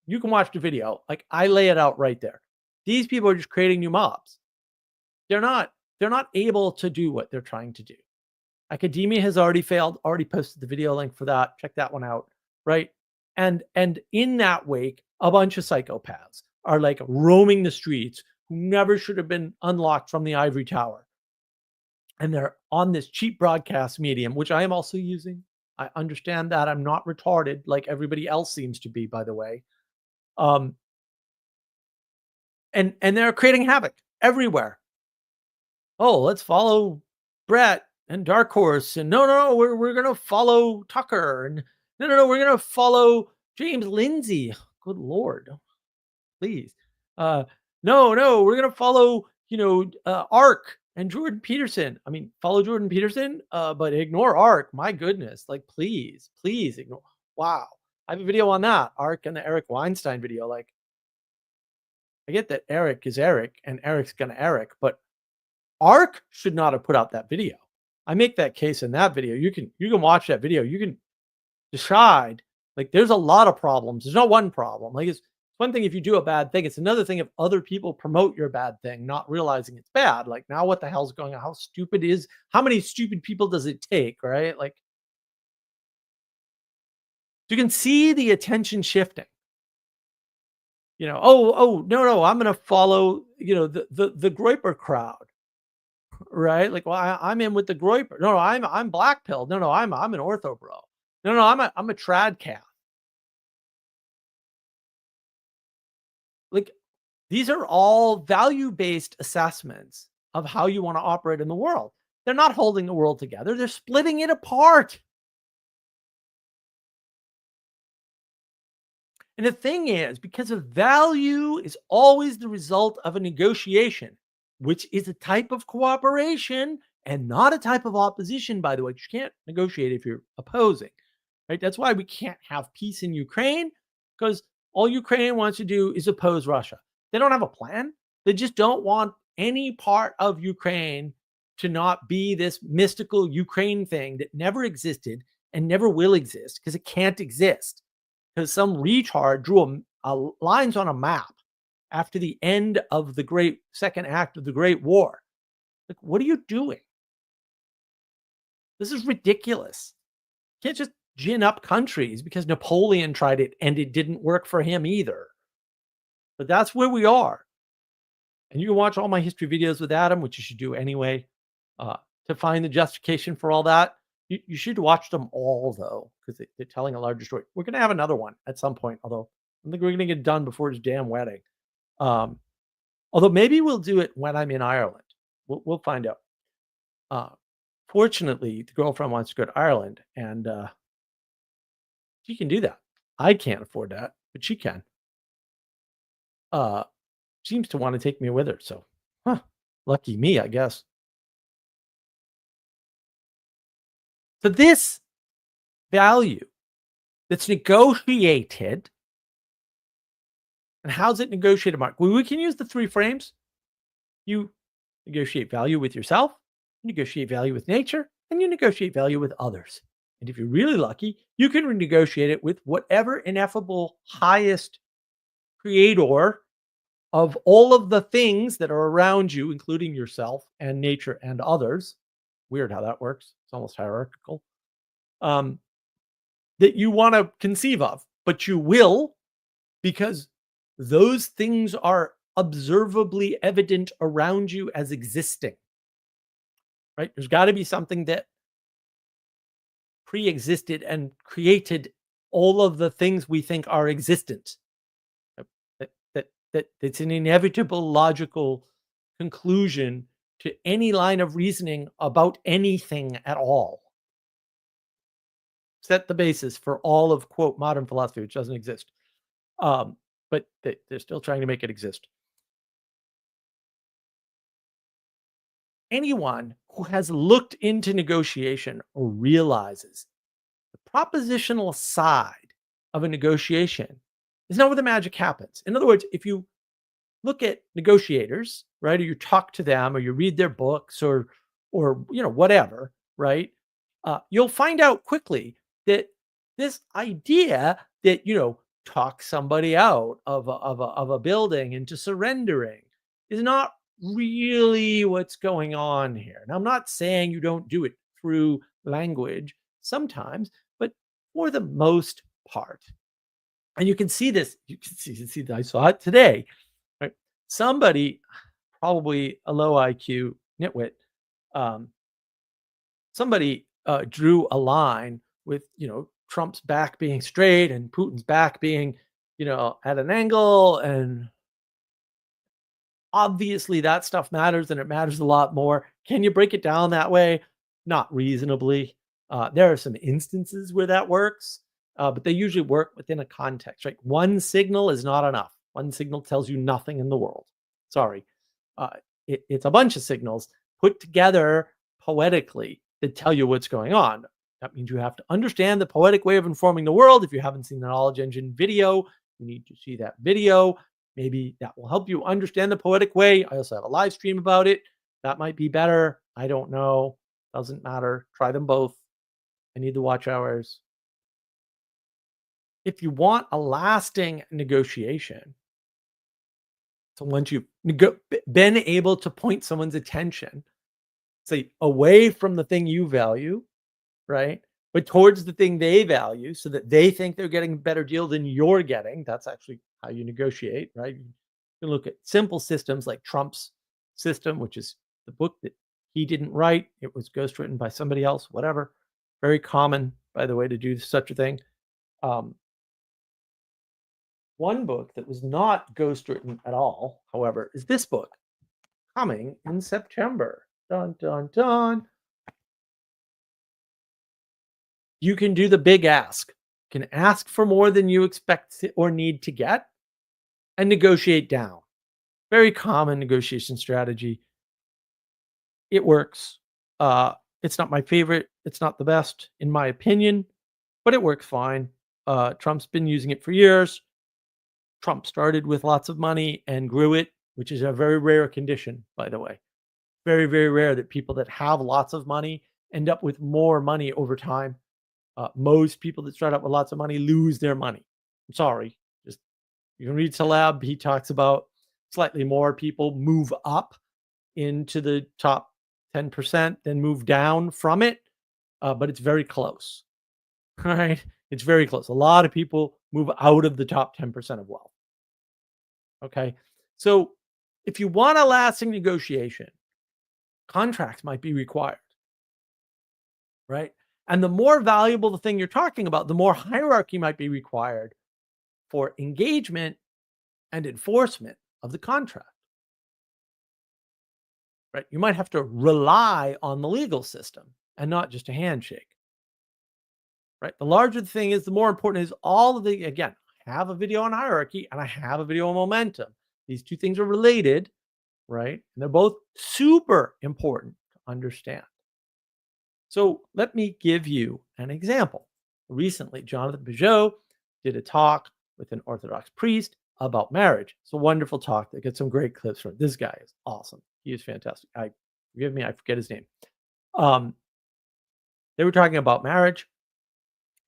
Speaker 2: you can watch the video. Like I lay it out right there. These people are just creating new mobs. They're not able to do what they're trying to do. Academia has already failed, already posted the video link for that. Check that one out, right? And in that wake, a bunch of psychopaths are like roaming the streets who never should have been unlocked from the ivory tower. And they're on this cheap broadcast medium, which I am also using. I understand that. I'm not retarded like everybody else seems to be, by the way. Um, and they're creating havoc everywhere. Oh, let's follow Brett and Dark Horse, and no, we're gonna follow Tucker, and no, we're gonna follow James Lindsay. Good Lord, please. Uh, no, we're gonna follow, Ark and Jordan Peterson. I mean, follow Jordan Peterson, but ignore Ark. My goodness, like please ignore. Wow, I have a video on that Ark and the Eric Weinstein video. Like, I get that Eric is Eric and Eric's gonna Eric, but Ark should not have put out that video. I make that case in that video. You can watch that video. You can decide. Like, there's a lot of problems. There's not one problem. Like, it's one thing if you do a bad thing. It's another thing if other people promote your bad thing, not realizing it's bad. Like, now what the hell's going on? How many stupid people does it take, right? Like, you can see the attention shifting. Oh, no, I'm gonna follow, the Groyper crowd. Right? Like, well, I'm in with the Groyper. No, I'm black pill. No, I'm an ortho bro. No, I'm a trad calf. Like, these are all value-based assessments of how you want to operate in the world. They're not holding the world together. They're splitting it apart. And the thing is, because of value is always the result of a negotiation, which is a type of cooperation and not a type of opposition, by the way. You can't negotiate if you're opposing, right? That's why we can't have peace in Ukraine, because all Ukraine wants to do is oppose Russia. They don't have a plan. They just don't want any part of Ukraine to not be this mystical Ukraine thing that never existed and never will exist, because it can't exist. Because some retard drew lines on a map after the end of the second act of the Great War. Like, what are you doing? This is ridiculous. You can't just gin up countries because Napoleon tried it and it didn't work for him either. But that's where we are. And you can watch all my history videos with Adam, which you should do anyway, to find the justification for all that. You should watch them all, though, because they're telling a larger story. We're going to have another one at some point, although I don't think we're going to get done before his damn wedding. Although maybe we'll do it when I'm in Ireland. We'll find out. Fortunately, the girlfriend wants to go to Ireland, and she can do that. I can't afford that, but she can. Seems to want to take me with her, so lucky me, I guess. So this value that's negotiated, and how's it negotiated, Mark? Well, we can use the three frames. You negotiate value with yourself, you negotiate value with nature, and you negotiate value with others. And if you're really lucky, you can renegotiate it with whatever ineffable highest creator of all of the things that are around you, including yourself and nature and others. Weird how that works. It's almost hierarchical. That you want to conceive of, but you will, because those things are observably evident around you as existing. Right? There's got to be something that pre-existed and created all of the things we think are existent. That's an inevitable logical conclusion to any line of reasoning about anything at all. Set the basis for all of, quote, modern philosophy, which doesn't exist. But they're still trying to make it exist. Anyone who has looked into negotiation or realizes the propositional side of a negotiation is not where the magic happens. In other words, if you look at negotiators, right, or you talk to them, or you read their books, or whatever, right, you'll find out quickly that this idea that talk somebody out of a building into surrendering is not really what's going on here. Now, I'm not saying you don't do it through language sometimes, but for the most part. And you can see this. You can see that I saw it today. Right? Somebody, probably a low IQ nitwit, somebody drew a line with, Trump's back being straight and Putin's back being, at an angle. And obviously that stuff matters and it matters a lot more. Can you break it down that way? Not reasonably. There are some instances where that works, but they usually work within a context, right? One signal is not enough. One signal tells you nothing in the world. Sorry. Uh, it's a bunch of signals put together poetically that tell you what's going on. That means you have to understand the poetic way of informing the world. If you haven't seen the Knowledge Engine video, you need to see that video. Maybe that will help you understand the poetic way. I also have a live stream about it. That might be better. I don't know. Doesn't matter. Try them both. I need the watch hours. If you want a lasting negotiation, so once you've been able to point someone's attention, say, away from the thing you value, right? But towards the thing they value so that they think they're getting a better deal than you're getting. That's actually how you negotiate, right? You can look at simple systems like Trump's system, which is the book that he didn't write. It was ghostwritten by somebody else, whatever. Very common, by the way, to do such a thing. One book that was not ghostwritten at all, however, is this book, coming in September. Dun, dun, dun. You can do the big ask. You can ask for more than you expect or need to get and negotiate down. Very common negotiation strategy. It works. It's not my favorite. It's not the best, in my opinion, but it works fine. Trump's been using it for years. Trump started with lots of money and grew it, which is a very rare condition, by the way. Very, very rare that people that have lots of money end up with more money over time. Most people that start out with lots of money lose their money. I'm sorry. Just you can read Taleb. He talks about slightly more people move up into the top 10% than move down from it. But it's very close. All right. It's very close. A lot of people move out of the top 10% of wealth. Okay. So if you want a lasting negotiation, contracts might be required. Right. And the more valuable the thing you're talking about, the more hierarchy might be required for engagement and enforcement of the contract. Right? You might have to rely on the legal system and not just a handshake. Right? The larger the thing is, the more important is all of the, again, I have a video on hierarchy and I have a video on momentum. These two things are related, right? And they're both super important to understand. So let me give you an example. Recently, Jonathan Pageau did a talk with an Orthodox priest about marriage. It's a wonderful talk. They get some great clips from it. This guy is awesome. He is fantastic. I forget his name. They were talking about marriage,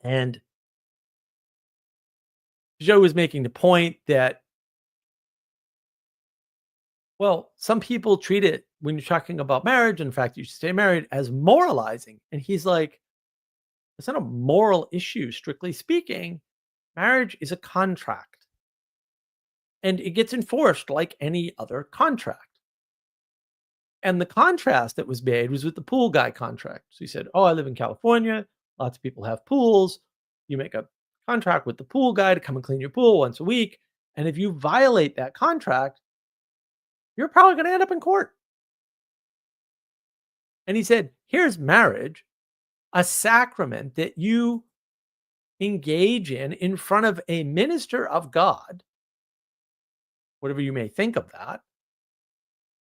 Speaker 2: and Pageau was making the point that, well, some people treat it when you're talking about marriage, in fact, you should stay married, as moralizing. And he's like, it's not a moral issue, strictly speaking. Marriage is a contract. And it gets enforced like any other contract. And the contrast that was made was with the pool guy contract. So he said, oh, I live in California. Lots of people have pools. You make a contract with the pool guy to come and clean your pool once a week. And if you violate that contract, you're probably going to end up in court. And he said, here's marriage, a sacrament that you engage in front of a minister of God, whatever you may think of that.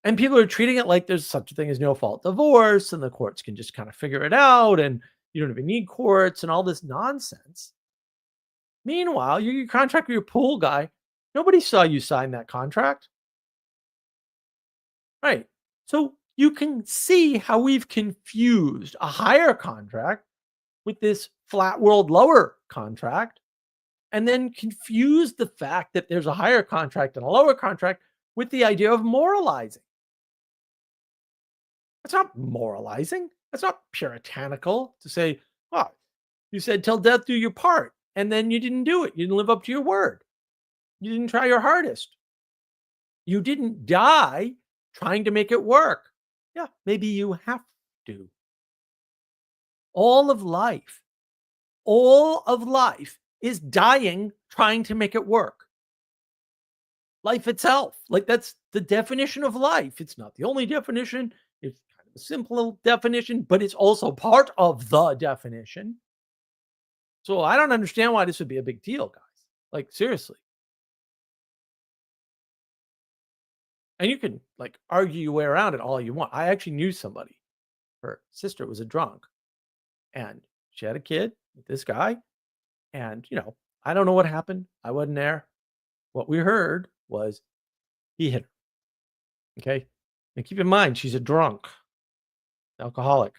Speaker 2: And people are treating it like there's such a thing as no fault divorce and the courts can just kind of figure it out and you don't even need courts and all this nonsense. Meanwhile, your contract with your pool guy, nobody saw you sign that contract. Right. So you can see how we've confused a higher contract with this flat world lower contract, and then confused the fact that there's a higher contract and a lower contract with the idea of moralizing. That's not moralizing. That's not puritanical to say, oh, you said till death do your part, and then you didn't do it. You didn't live up to your word. You didn't try your hardest. You didn't die trying to make it work. Yeah, maybe you have to. All of life all of life is dying trying to make it work. Life itself. Like that's the definition of life. It's not the only definition. It's kind of a simple definition, but it's also part of the definition. So I don't understand why this would be a big deal, guys. Like seriously. And you can like argue your way around it all you want. I actually knew somebody. Her sister was a drunk and she had a kid with this guy. And, I don't know what happened. I wasn't there. What we heard was he hit her. Okay. And keep in mind, she's a drunk, alcoholic.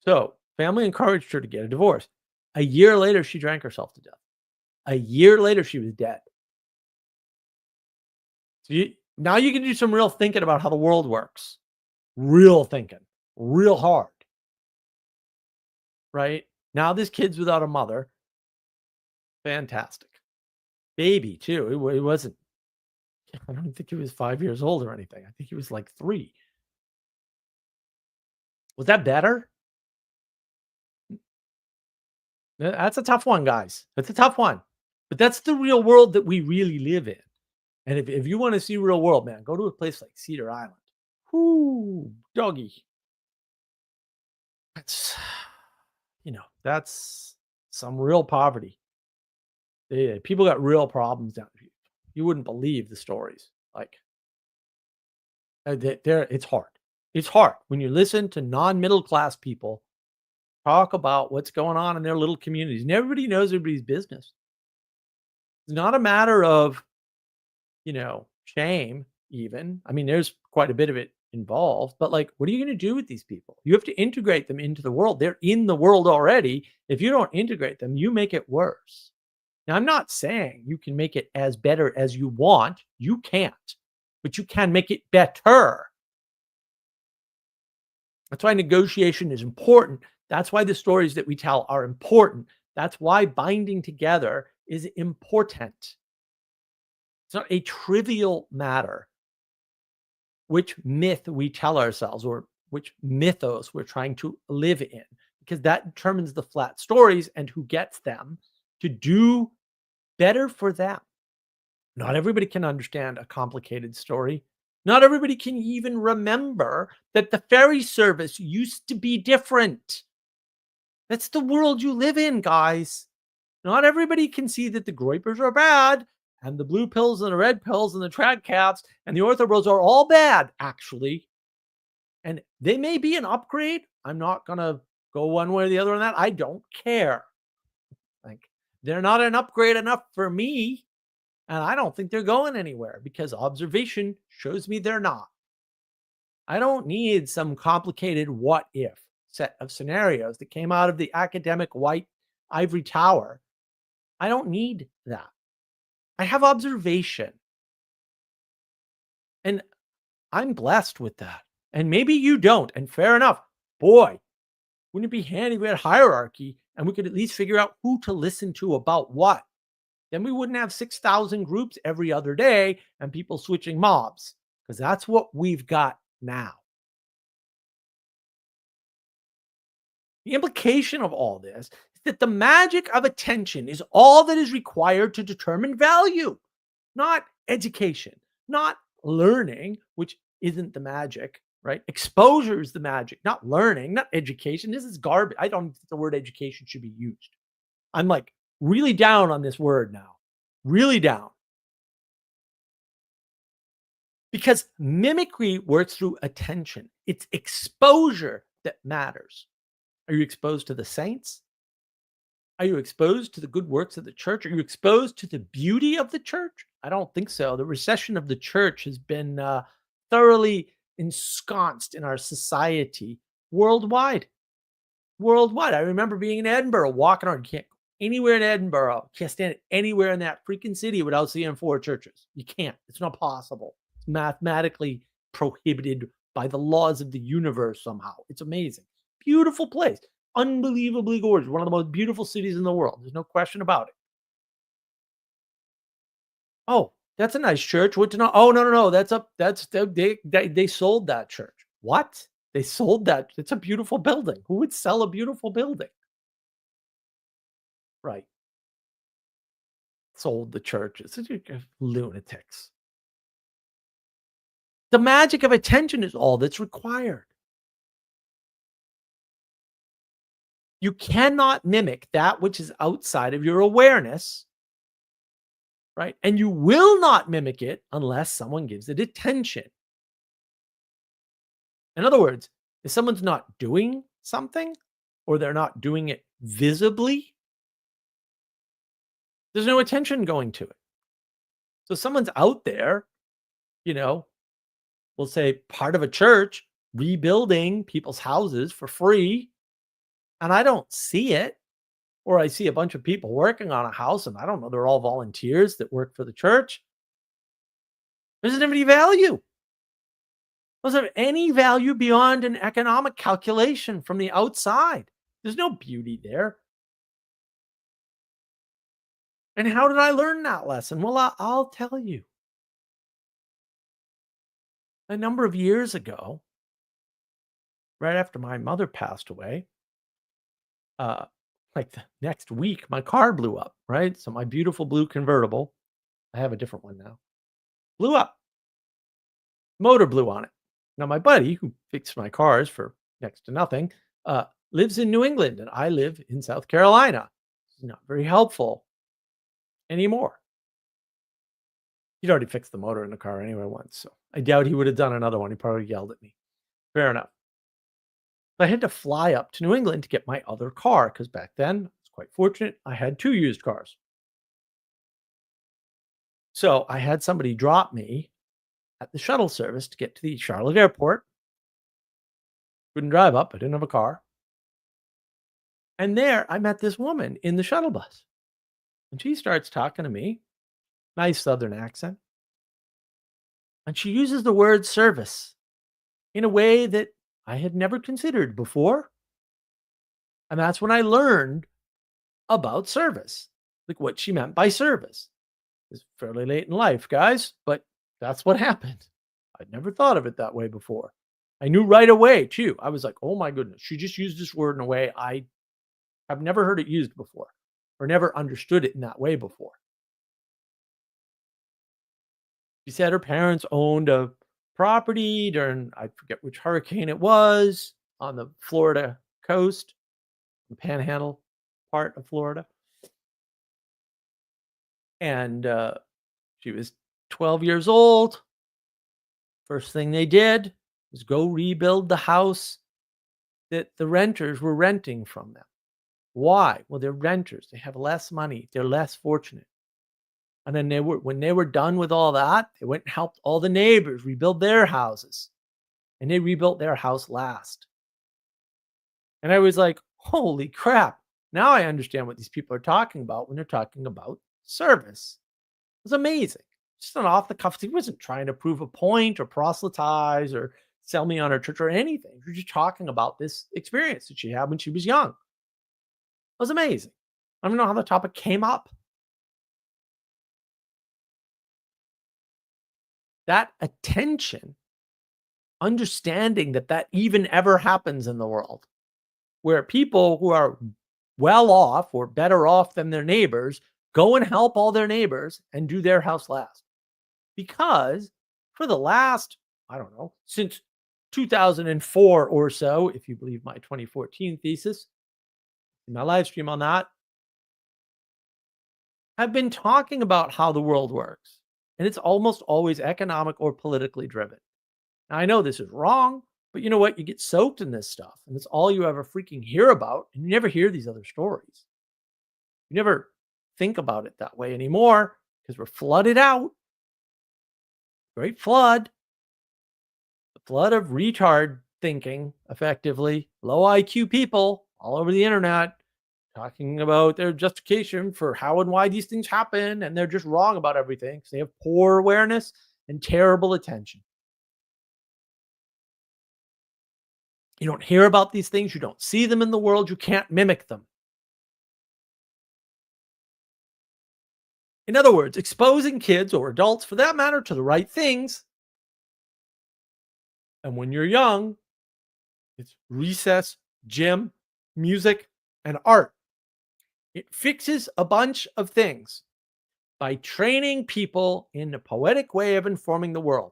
Speaker 2: So family encouraged her to get a divorce. A year later, she drank herself to death. A year later, she was dead. So now you can do some real thinking about how the world works. Real thinking. Real hard. Right? Now this kid's without a mother. Fantastic. Baby, too. It wasn't, I don't think he was 5 years old or anything. I think he was like 3. Was that better? That's a tough one, guys. That's a tough one. But that's the real world that we really live in. And if you want to see real world, man, go to a place like Cedar Island. Whoo, doggy. That's, that's some real poverty. People got real problems down here. You wouldn't believe the stories. Like, it's hard. It's hard when you listen to non-middle class people talk about what's going on in their little communities, and everybody knows everybody's business. It's not a matter of, shame. Even, I mean, there's quite a bit of it involved. But like, what are you going to do with these people? You have to integrate them into the world. They're in the world already. If you don't integrate them, you make it worse. Now, I'm not saying you can make it as better as you want. You can't, but you can make it better. That's why negotiation is important. That's why the stories that we tell are important. That's why binding together is important. It's not a trivial matter which myth we tell ourselves or which mythos we're trying to live in, because that determines the flat stories and who gets them to do better for them. Not everybody can understand a complicated story. Not everybody can even remember that the ferry service used to be different. That's the world you live in, guys. Not everybody can see that the Groypers are bad and the blue pills and the red pills and the trad caps and the orthobros are all bad, actually. And they may be an upgrade. I'm not going to go one way or the other on that. I don't care. Like, they're not an upgrade enough for me. And I don't think they're going anywhere because observation shows me they're not. I don't need some complicated what if set of scenarios that came out of the academic white ivory tower. I don't need that. I have observation. And I'm blessed with that. And maybe you don't. And fair enough. Boy, wouldn't it be handy if we had hierarchy and we could at least figure out who to listen to about what? Then we wouldn't have 6,000 groups every other day and people switching mobs, because that's what we've got now. The implication of all this is that the magic of attention is all that is required to determine value, not education, not learning, which isn't the magic, right? Exposure is the magic, not learning, not education. This is garbage. I don't think the word education should be used. I'm like really down on this word now, really down. Because mimicry works through attention. It's exposure that matters. Are you exposed to the saints? Are you exposed to the good works of the church? Are you exposed to the beauty of the church? I don't think so. The recession of the church has been thoroughly ensconced in our society worldwide. Worldwide. I remember being in Edinburgh, walking around. You can't go anywhere in Edinburgh. You can't stand anywhere in that freaking city without seeing 4 churches. You can't. It's not possible. It's mathematically prohibited by the laws of the universe somehow. It's amazing. Beautiful place. Unbelievably gorgeous. One of the most beautiful cities in the world. There's no question about it. Oh, that's a nice church. What to know? Oh, no. They sold that church. What? They sold that. It's a beautiful building. Who would sell a beautiful building? Right. Sold the churches. Lunatics. The magic of attention is all that's required. You cannot mimic that which is outside of your awareness, right? And you will not mimic it unless someone gives it attention. In other words, if someone's not doing something or they're not doing it visibly, there's no attention going to it. So someone's out there, you know, we'll say part of a church rebuilding people's houses for free, and I don't see it, or I see a bunch of people working on a house and I don't know, they're all volunteers that work for the church. Doesn't have any value. Doesn't have any value beyond an economic calculation from the outside. There's no beauty there. And how did I learn that lesson? Well, I'll tell you. A number of years ago, right after my mother passed away, uh, like the next week, my car blew up, right? So my beautiful blue convertible, I have a different one now, blew up. Motor blew on it. Now, my buddy who fixed my cars for next to nothing lives in New England, and I live in South Carolina. It's not very helpful anymore. He'd already fixed the motor in the car anyway once, so I doubt he would have done another one. He probably yelled at me. Fair enough. I had to fly up to New England to get my other car because back then, I was quite fortunate. I had 2 used cars. So I had somebody drop me at the shuttle service to get to the Charlotte airport. Couldn't drive up. I didn't have a car. And there I met this woman in the shuttle bus. And she starts talking to me, nice Southern accent. And she uses the word service in a way that I had never considered before. And that's when I learned about service, like what she meant by service. It's fairly late in life, guys, but that's what happened. I'd never thought of it that way before. I knew right away, too. I was like, oh my goodness, she just used this word in a way I have never heard it used before or never understood it in that way before. She said her parents owned a property during, I forget which hurricane it was, on the Florida coast, the panhandle part of Florida. And she was 12 years old. First thing they did was go rebuild the house that the renters were renting from them. Why? Well, they're renters. They have less money. They're less fortunate. And then when they were done with all that, they went and helped all the neighbors rebuild their houses. And they rebuilt their house last. And I was like, holy crap. Now I understand what these people are talking about when they're talking about service. It was amazing. Just an off the cuff. He wasn't trying to prove a point or proselytize or sell me on her church or anything. She was just talking about this experience that she had when she was young. It was amazing. I don't know how the topic came up. That attention, understanding that even ever happens in the world, where people who are well off or better off than their neighbors go and help all their neighbors and do their house last. Because for the last, I don't know, since 2004 or so, if you believe my 2014 thesis, in my live stream on that, I've been talking about how the world works. And it's almost always economic or politically driven. Now, I know this is wrong, but you know what? You get soaked in this stuff, and it's all you ever freaking hear about, and you never hear these other stories. You never think about it that way anymore because we're flooded out. Great flood. The flood of retard thinking, effectively. Low IQ people all over the internet talking about their justification for how and why these things happen, and they're just wrong about everything because they have poor awareness and terrible attention. You don't hear about these things. You don't see them in the world. You can't mimic them. In other words, exposing kids or adults, for that matter, to the right things. And when you're young, it's recess, gym, music, and art. It fixes a bunch of things by training people in a poetic way of informing the world.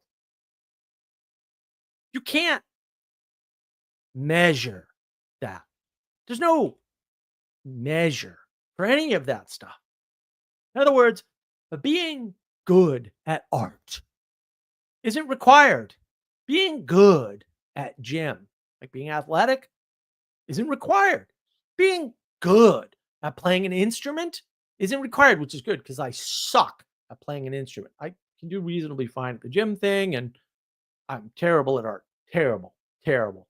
Speaker 2: You can't measure that. There's no measure for any of that stuff. In other words, being good at art isn't required. Being good at gym, like being athletic, isn't required. Being good at playing an instrument isn't required, which is good because I suck at playing an instrument. I can do reasonably fine at the gym thing, and I'm terrible at art. Terrible, terrible.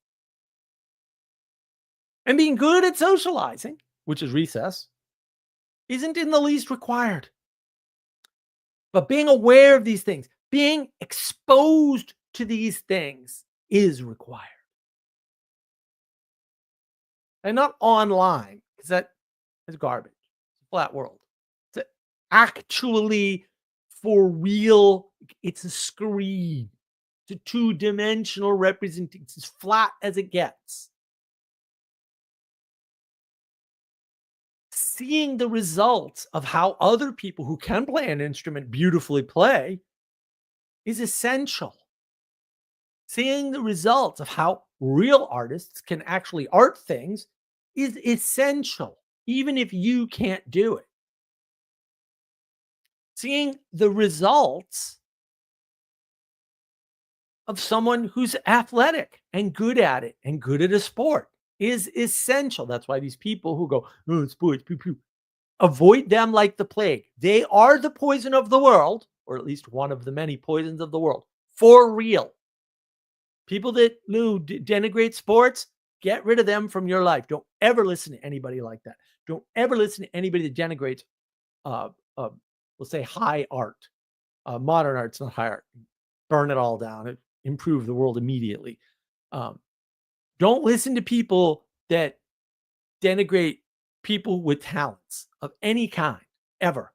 Speaker 2: And being good at socializing, which is recess, isn't in the least required. But being aware of these things, being exposed to these things is required. And not online, because that is garbage. It's a flat world. It's actually for real. It's a screen. It's a two-dimensional representation. It's as flat as it gets. Seeing the results of how other people who can play an instrument beautifully play is essential. Seeing the results of how real artists can actually art things is essential, even if you can't do it. Seeing the results of someone who's athletic and good at it and good at a sport is essential. That's why these people who go, oh, sports, poo poo, avoid them like the plague. They are the poison of the world, or at least one of the many poisons of the world, for real. People that denigrate sports, get rid of them from your life. Don't ever listen to anybody like that. Don't ever listen to anybody that denigrates, we'll say, high art. Modern art's not high art. Burn it all down. Improve the world immediately. Don't listen to people that denigrate people with talents of any kind, ever.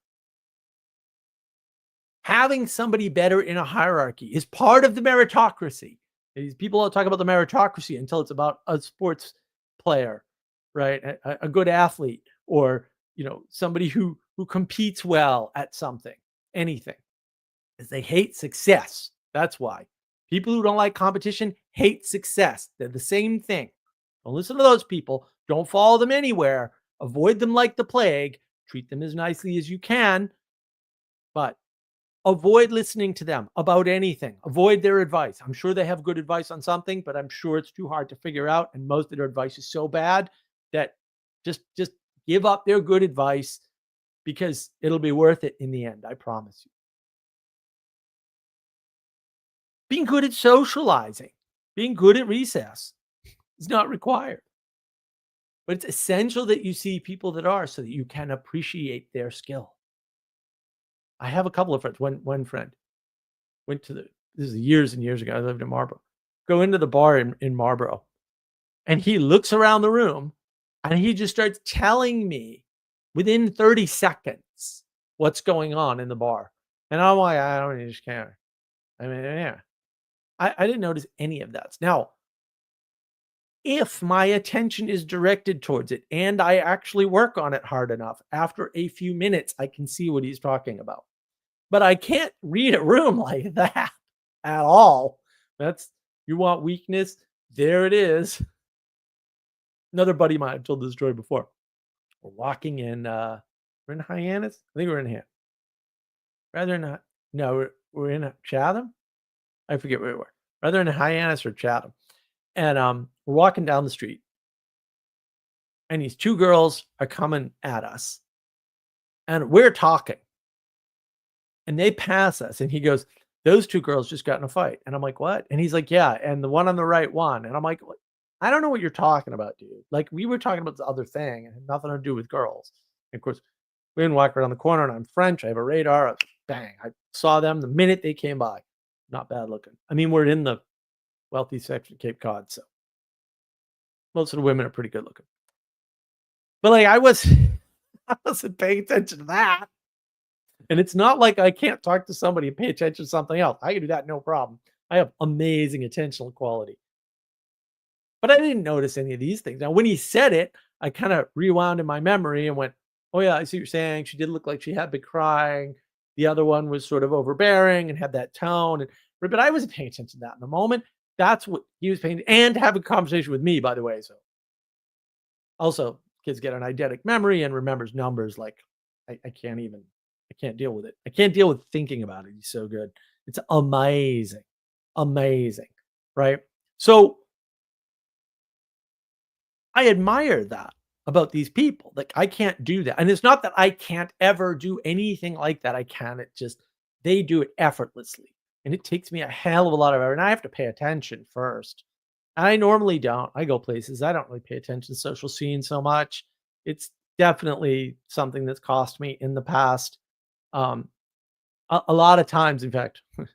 Speaker 2: Having somebody better in a hierarchy is part of the meritocracy. These people talk about the meritocracy until it's about a sports player, right? A good athlete, or somebody who competes well at something, anything. Because they hate success. That's why. People who don't like competition hate success. They're the same thing. Don't listen to those people. Don't follow them anywhere. Avoid them like the plague. Treat them as nicely as you can. But avoid listening to them about anything. Avoid their advice. I'm sure they have good advice on something, but I'm sure it's too hard to figure out. And most of their advice is so bad that just give up their good advice, because it'll be worth it in the end. I promise you. Being good at socializing, being good at recess is not required. But it's essential that you see people that are, so that you can appreciate their skill. I have a couple of friends. One friend went to this is years and years ago. I lived in Marlborough. Go into the bar in Marlborough, and he looks around the room, and he just starts telling me within 30 seconds what's going on in the bar. And I'm like, I don't just care. I mean, yeah. I didn't notice any of that. Now, if my attention is directed towards it and I actually work on it hard enough, after a few minutes, I can see what he's talking about. But I can't read a room like that at all. You want weakness? There it is. Another buddy of mine, I've told this story before. We're walking in, we're in Hyannis. I think we're in here. Rather not. No, we're in Chatham. I forget where we were. Rather in Hyannis or Chatham. And we're walking down the street, and these two girls are coming at us, and we're talking, and they pass us, and he goes, those two girls just got in a fight. And I'm like, what? And he's like, yeah, and the one on the right won. And I'm like, I don't know what you're talking about, dude. Like, we were talking about this other thing, and it had nothing to do with girls. And of course, we didn't walk around the corner, and I'm French. I have a radar. Bang. I saw them the minute they came by. Not bad looking. I mean, we're in the wealthy section of Cape Cod, so most of the women are pretty good looking. But like, I wasn't paying attention to that. And it's not like I can't talk to somebody and pay attention to something else. I can do that no problem. I have amazing attentional quality. But I didn't notice any of these things. Now, when he said it, I kind of rewound in my memory and went, Oh, yeah, I see what you're saying. She did look like she had been crying. The other one was sort of overbearing and had that tone, and but I wasn't paying attention to that in the moment. That's what he was paying and have a conversation with me, by the way, so also, kids get an eidetic memory and remembers numbers like I can't even I can't deal with it. I can't deal with thinking about it. He's so good. It's amazing. Amazing. Right? So I admire that about these people. Like I can't do that. And it's not that I can't ever do anything like that. I can. It just they do it effortlessly. And it takes me a hell of a lot of effort. And I have to pay attention first. I normally don't. I go places. I don't really pay attention to social scene so much. It's definitely something that's cost me in the past. Um, a lot of times, in fact, for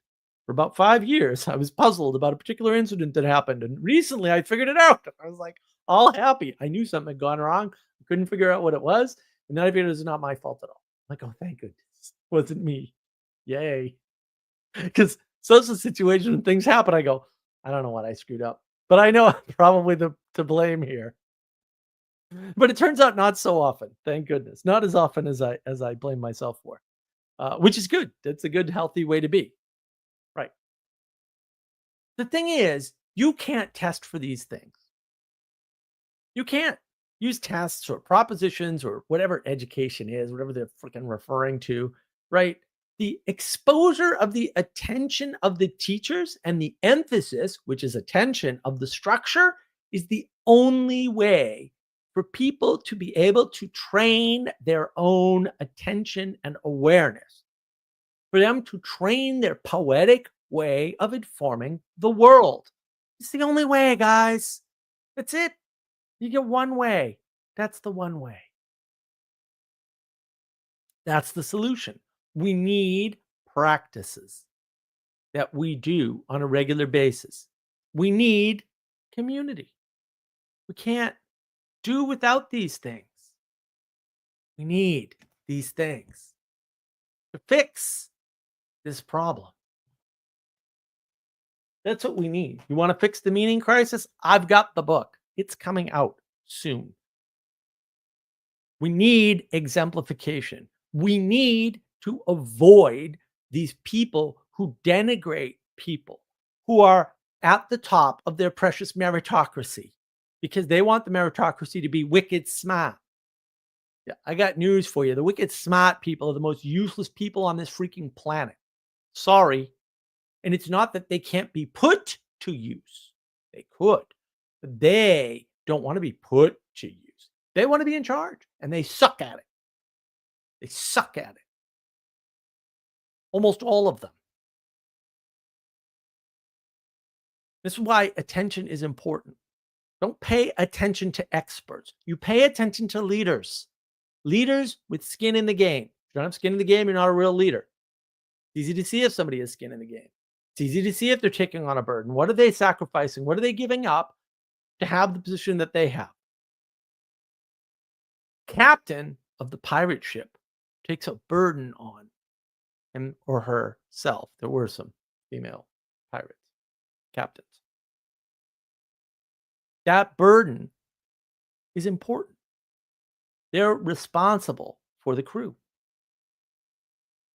Speaker 2: about 5 years, I was puzzled about a particular incident that happened, and recently I figured it out. I was, like, all happy. I knew something had gone wrong. I couldn't figure out what it was, and then I figured it was not my fault at all. I'm like, "Oh, thank goodness. It wasn't me. Yay." Because social situations when things happen, I go, "I don't know what I screwed up, but I know I'm probably the to blame here." But it turns out not so often, thank goodness. Not as often as I blame myself for, which is good. That's a good, healthy way to be. Right. The thing is, you can't test for these things. You can't use tests or propositions or whatever education is, whatever they're freaking referring to, right? The exposure of the attention of the teachers and the emphasis, which is attention of the structure, is the only way for people to be able to train their own attention and awareness, for them to train their poetic way of informing the world. It's the only way, guys. That's it. You get one way. That's the one way. That's the solution. We need practices that we do on a regular basis. We need community. We can't do without these things. We need these things to fix this problem. That's what we need. You want to fix the meaning crisis? I've got the book. It's coming out soon. We need exemplification. We need to avoid these people who denigrate people who are at the top of their precious meritocracy because they want the meritocracy to be wicked smart. Yeah, I got news for you. The wicked smart people are the most useless people on this freaking planet. Sorry. And it's not that they can't be put to use. They could, but they don't want to be put to use. They want to be in charge and they suck at it. They suck at it. Almost all of them. This is why attention is important. Don't pay attention to experts. You pay attention to leaders. Leaders with skin in the game. If you don't have skin in the game, you're not a real leader. It's easy to see if somebody has skin in the game. It's easy to see if they're taking on a burden. What are they sacrificing? What are they giving up to have the position that they have? Captain of the pirate ship takes a burden on him or herself. There were some female pirates, captains. That burden is important. They're responsible for the crew.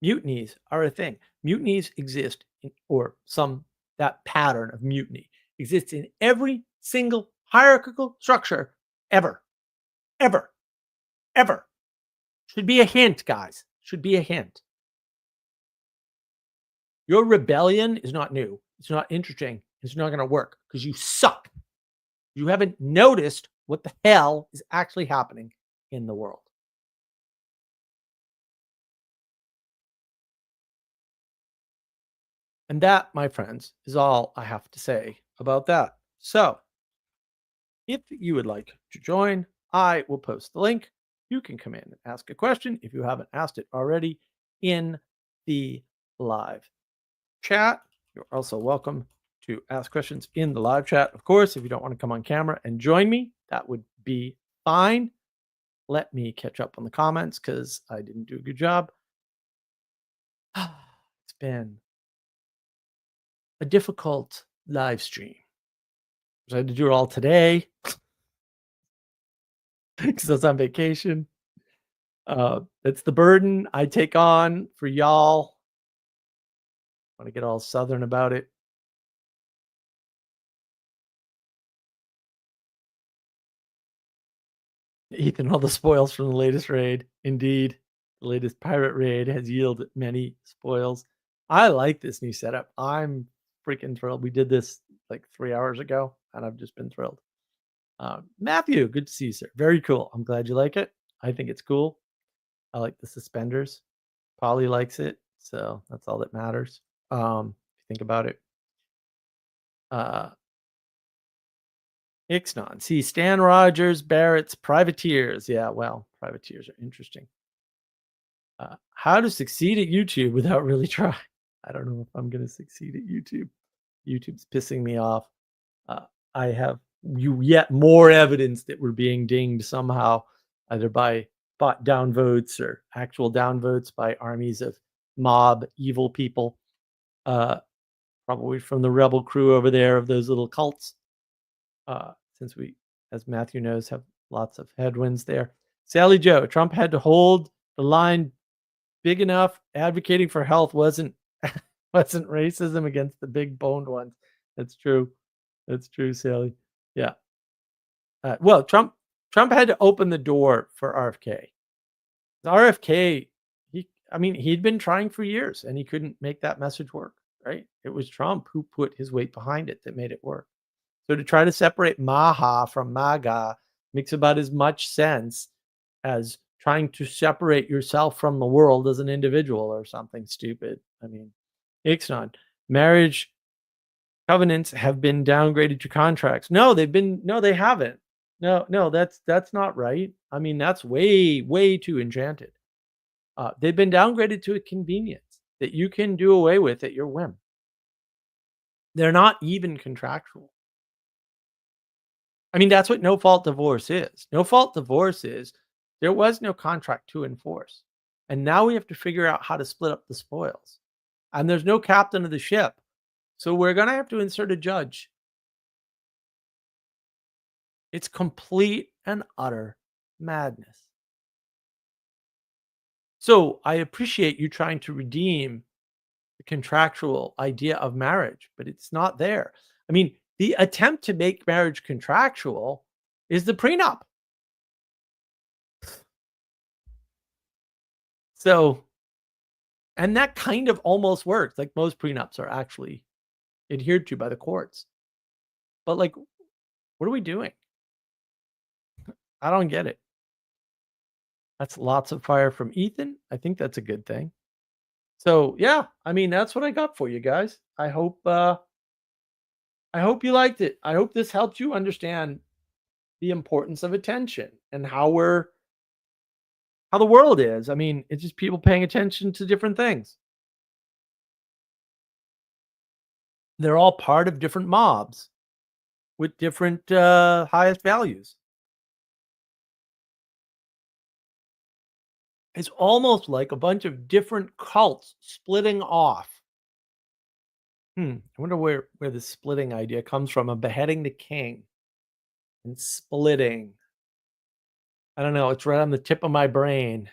Speaker 2: Mutinies are a thing. Mutinies exist or that pattern of mutiny exists in every single hierarchical structure ever. Ever. Ever. Should be a hint, guys. Should be a hint. Your rebellion is not new. It's not interesting. It's not going to work because you suck. You haven't noticed what the hell is actually happening in the world. And that, my friends, is all I have to say about that. So, if you would like to join, I will post the link. You can come in and ask a question if you haven't asked it already in the live chat. You're also welcome to ask questions in the live chat. Of course, if you don't want to come on camera and join me, that would be fine. Let me catch up on the comments because I didn't do a good job. It's been a difficult live stream. I had to do it all today because I was on vacation. That's the burden I take on for y'all. Want to get all Southern about it. Ethan, all the spoils from the latest raid. Indeed, the latest pirate raid has yielded many spoils. I like this new setup. I'm freaking thrilled. We did this like 3 hours ago, and I've just been thrilled. Matthew, good to see you, sir. Very cool. I'm glad you like it. I think it's cool. I like the suspenders. Polly likes it, so that's all that matters. If you think about it. Ixnon. See, Stan Rogers, Barrett's Privateers. Yeah, well, Privateers are interesting. How to succeed at YouTube without really trying. I don't know if I'm going to succeed at YouTube. YouTube's pissing me off. I have yet more evidence that we're being dinged somehow, either by bot downvotes or actual downvotes by armies of mob evil people, probably from the rebel crew over there of those little cults. Since we, as Matthew knows, have lots of headwinds there. Sally Joe, Trump had to hold the line big enough. Advocating for health wasn't racism against the big boned ones. That's true. That's true, Sally. Yeah. Well, Trump had to open the door for RFK. RFK, he'd been trying for years and he couldn't make that message work, right? It was Trump who put his weight behind it that made it work. So to try to separate Maha from MAGA makes about as much sense as trying to separate yourself from the world as an individual or something stupid. I mean, Ixnon, marriage covenants have been downgraded to contracts. No, they haven't. No, that's not right. I mean, that's way too enchanted. They've been downgraded to a convenience that you can do away with at your whim. They're not even contractual. I mean, that's what no fault divorce is. No fault divorce is there was no contract to enforce. And now we have to figure out how to split up the spoils. And there's no captain of the ship. So we're going to have to insert a judge. It's complete and utter madness. So I appreciate you trying to redeem the contractual idea of marriage, but it's not there. I mean, the attempt to make marriage contractual is the prenup. So, and that kind of almost works. Like most prenups are actually adhered to by the courts. But like, what are we doing? I don't get it. That's lots of fire from Ethan. I think that's a good thing. So yeah, I mean, that's what I got for you guys. I hope you liked it. I hope this helped you understand the importance of attention and how the world is. I mean, it's just people paying attention to different things. They're all part of different mobs with different highest values. It's almost like a bunch of different cults splitting off. I wonder where the splitting idea comes from. A beheading the king and splitting. I don't know. It's right on the tip of my brain.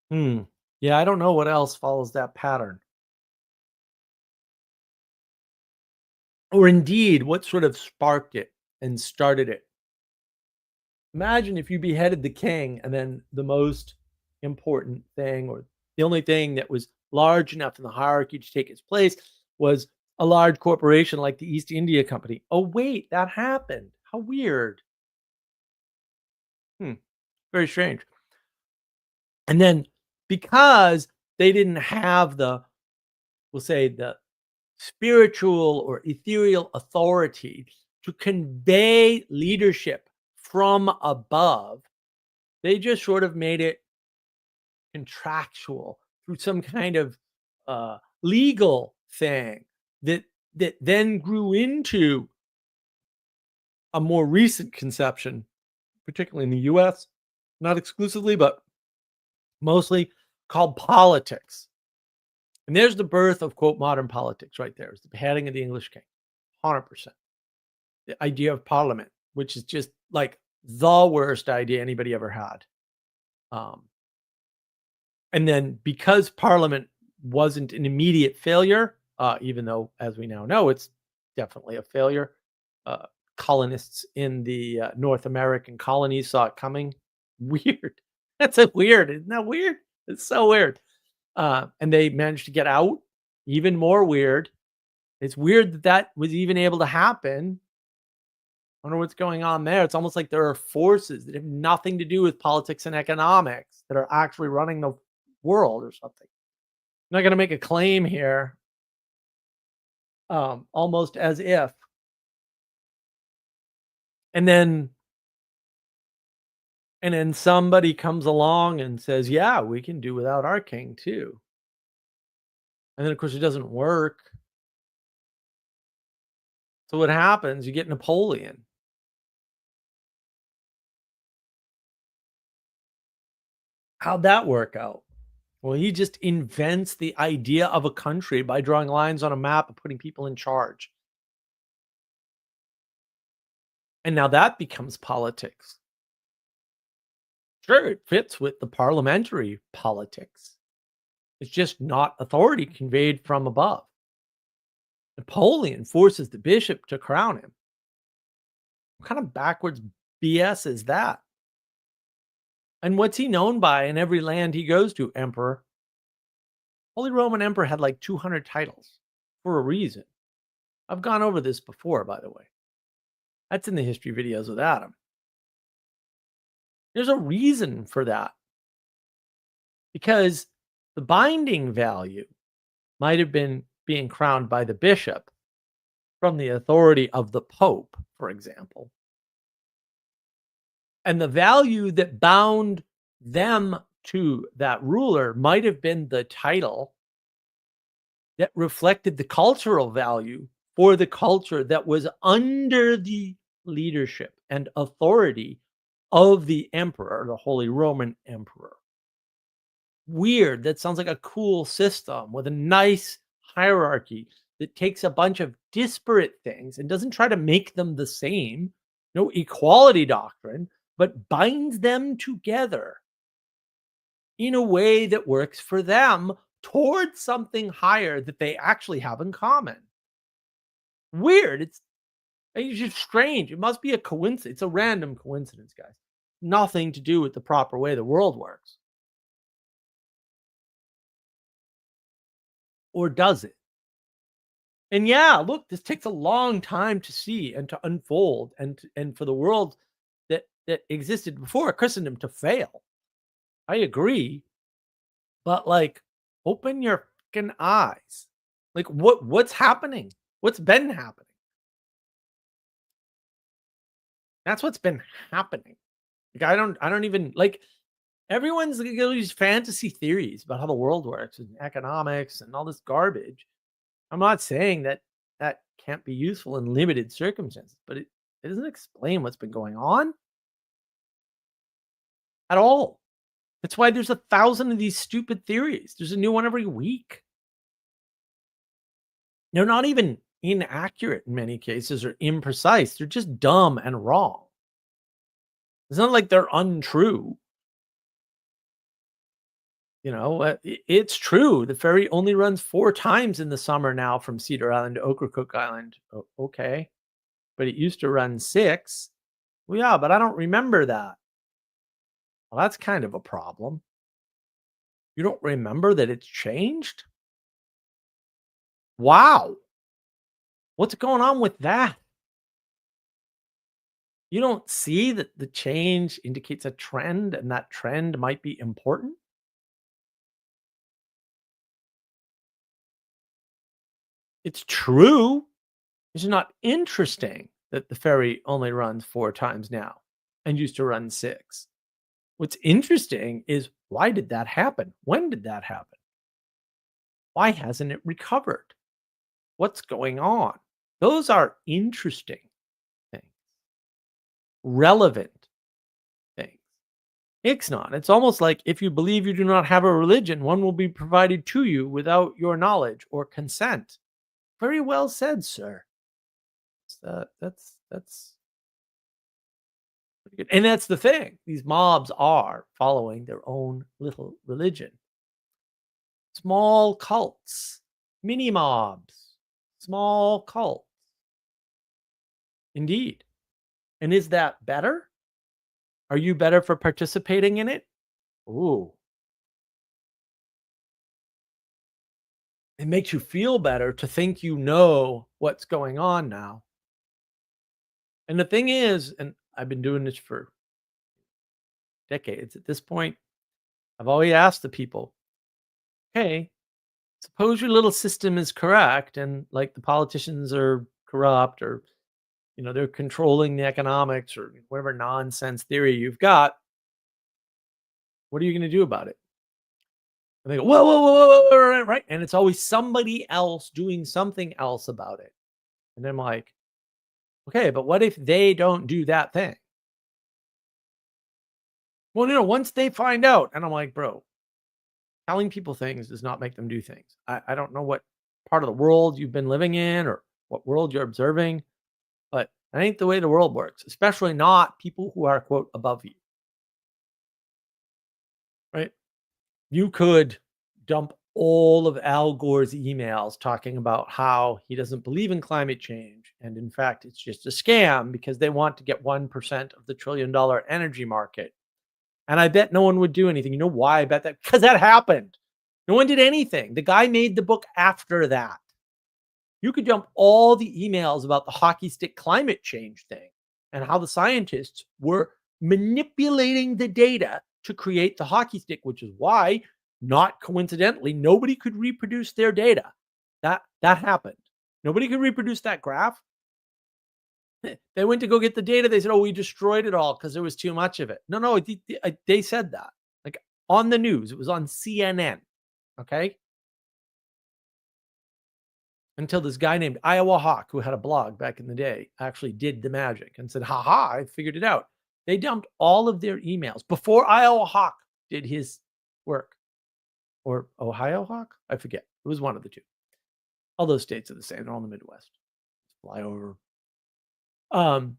Speaker 2: Yeah, I don't know what else follows that pattern. Or indeed, what sort of sparked it and started it. Imagine if you beheaded the king and then the most important thing, or the only thing that was large enough in the hierarchy to take its place, was a large corporation like the East India Company. Oh, wait, that happened. How weird. Very strange. And then because they didn't have we'll say the spiritual or ethereal authority to convey leadership from above, they just sort of made it contractual through some kind of legal thing that then grew into a more recent conception, particularly in the US, not exclusively, but mostly, called politics. And there's the birth of, quote, modern politics right there. It's the beheading of the English king, 100%. The idea of parliament, which is just like the worst idea anybody ever had. Um, and then because Parliament wasn't an immediate failure, even though, as we now know, it's definitely a failure. Uh, Colonists in the North American colonies saw it coming. Weird. That's a weird. Isn't that weird? It's so weird. And they managed to get out. Even more weird. It's weird that that was even able to happen. I wonder what's going on there. It's almost like there are forces that have nothing to do with politics and economics that are actually running the world or something. I'm not going to make a claim here, almost as if. And then somebody comes along and says, "Yeah, we can do without our king too." And then of course it doesn't work. So what happens? You get Napoleon. How'd that work out? Well, he just invents the idea of a country by drawing lines on a map and putting people in charge. And now that becomes politics. Sure, it fits with the parliamentary politics. It's just not authority conveyed from above. Napoleon forces the bishop to crown him. What kind of backwards BS is that? And what's he known by in every land he goes to? Emperor. Holy Roman Emperor had like 200 titles for a reason. I've gone over this before, by the way. That's in the history videos with Adam. There's a reason for that. Because the binding value might have been being crowned by the bishop from the authority of the Pope, for example. And the value that bound them to that ruler might have been the title that reflected the cultural value for the culture that was under the leadership and authority of the emperor, the Holy Roman Emperor. Weird. That sounds like a cool system with a nice hierarchy that takes a bunch of disparate things and doesn't try to make them the same. No equality doctrine, but binds them together in a way that works for them towards something higher that they actually have in common. Weird. It's just strange. It must be a coincidence. It's a random coincidence, guys. Nothing to do with the proper way the world works. Or does it? And yeah, look, this takes a long time to see and to unfold and for the world that existed before Christendom to fail. I agree. But like, open your fucking eyes. Like what's happening? What's been happening? That's what's been happening. Like I don't even like everyone's got these fantasy theories about how the world works and economics and all this garbage. I'm not saying that that can't be useful in limited circumstances, but it doesn't explain what's been going on at all. That's why there's 1,000 of these stupid theories. There's a new one every week. They're not even inaccurate in many cases or imprecise. They're just dumb and wrong. It's not like they're untrue. You know, it's true. The ferry only runs 4 times in the summer now from Cedar Island to Ocracoke Island. Okay. But it used to run 6. Well, yeah, but I don't remember that. Well, that's kind of a problem. You don't remember that it's changed? Wow. What's going on with that? You don't see that the change indicates a trend and that trend might be important? It's true. It's not interesting that the ferry only runs 4 times now and used to run 6. What's interesting is why did that happen? When did that happen? Why hasn't it recovered? What's going on? Those are interesting things, relevant things. Ixnat, it's almost like if you believe you do not have a religion, one will be provided to you without your knowledge or consent. Very well said, sir. That's And that's the thing. These mobs are following their own little religion. Small cults, mini mobs, small cults. Indeed. And is that better? Are you better for participating in it? Ooh. It makes you feel better to think you know what's going on now. And the thing is, and I've been doing this for decades at this point, I've always asked the people, hey, suppose your little system is correct and like the politicians are corrupt or they're controlling the economics or whatever nonsense theory you've got. What are you going to do about it? And they go, whoa, whoa, whoa, whoa, whoa, right? And it's always somebody else doing something else about it. And I'm like, okay, but what if they don't do that thing? Well, once they find out, and I'm like, bro, telling people things does not make them do things. I don't know what part of the world you've been living in or what world you're observing, but that ain't the way the world works, especially not people who are, quote, above you. Right? You could dump all of Al Gore's emails talking about how he doesn't believe in climate change. And in fact, it's just a scam because they want to get 1% of the $1 trillion energy market. And I bet no one would do anything. You know why I bet that? Because that happened. No one did anything. The guy made the book after that. You could dump all the emails about the hockey stick climate change thing and how the scientists were manipulating the data to create the hockey stick, which is why, not coincidentally, nobody could reproduce their data. That happened. Nobody could reproduce that graph. They went to go get the data. They said, oh, we destroyed it all because there was too much of it. No, they said that. Like on the news. It was on CNN. Okay? Until this guy named Iowa Hawk, who had a blog back in the day, actually did the magic and said, haha, I figured it out. They dumped all of their emails before Iowa Hawk did his work. Or Ohio Hawk? I forget. It was one of the two. All those states are the same. They're all in the Midwest. Fly over. No